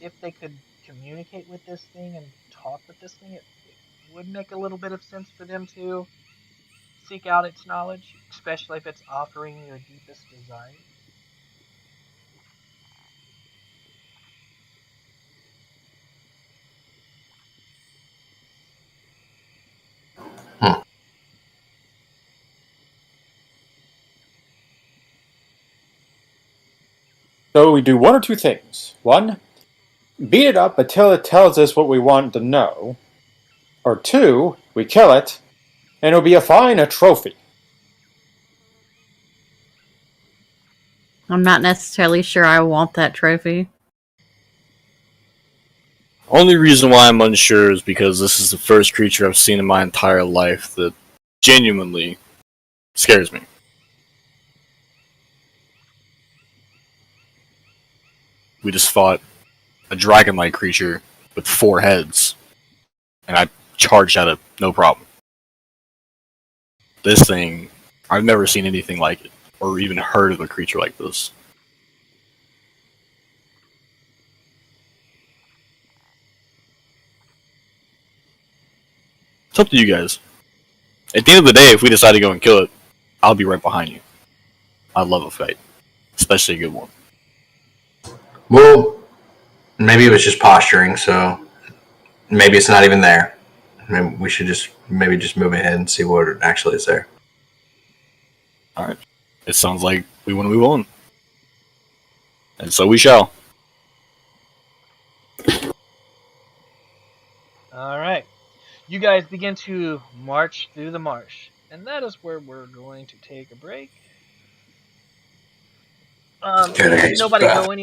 If they could communicate with this thing and talk with this thing, it would make a little bit of sense for them to seek out its knowledge, especially if it's offering your deepest desires. So we do one or two things. One, beat it up until it tells us what we want to know. Or two, we kill it, and it'll be a trophy. I'm not necessarily sure I want that trophy. Only reason why I'm unsure is because this is the first creature I've seen in my entire life that genuinely scares me. We just fought a dragon-like creature with 4 heads, and I charged at it no problem. This thing, I've never seen anything like it, or even heard of a creature like this. It's up to you guys. At the end of the day, if we decide to go and kill it, I'll be right behind you. I love a fight, especially a good one. Well, maybe it was just posturing, so maybe it's not even there. Maybe we should just move ahead and see what actually is there. Alright. It sounds like we want to move on. And so we shall. Alright. You guys begin to march through the marsh. And that is where we're going to take a break. Good, I Nobody go anywhere.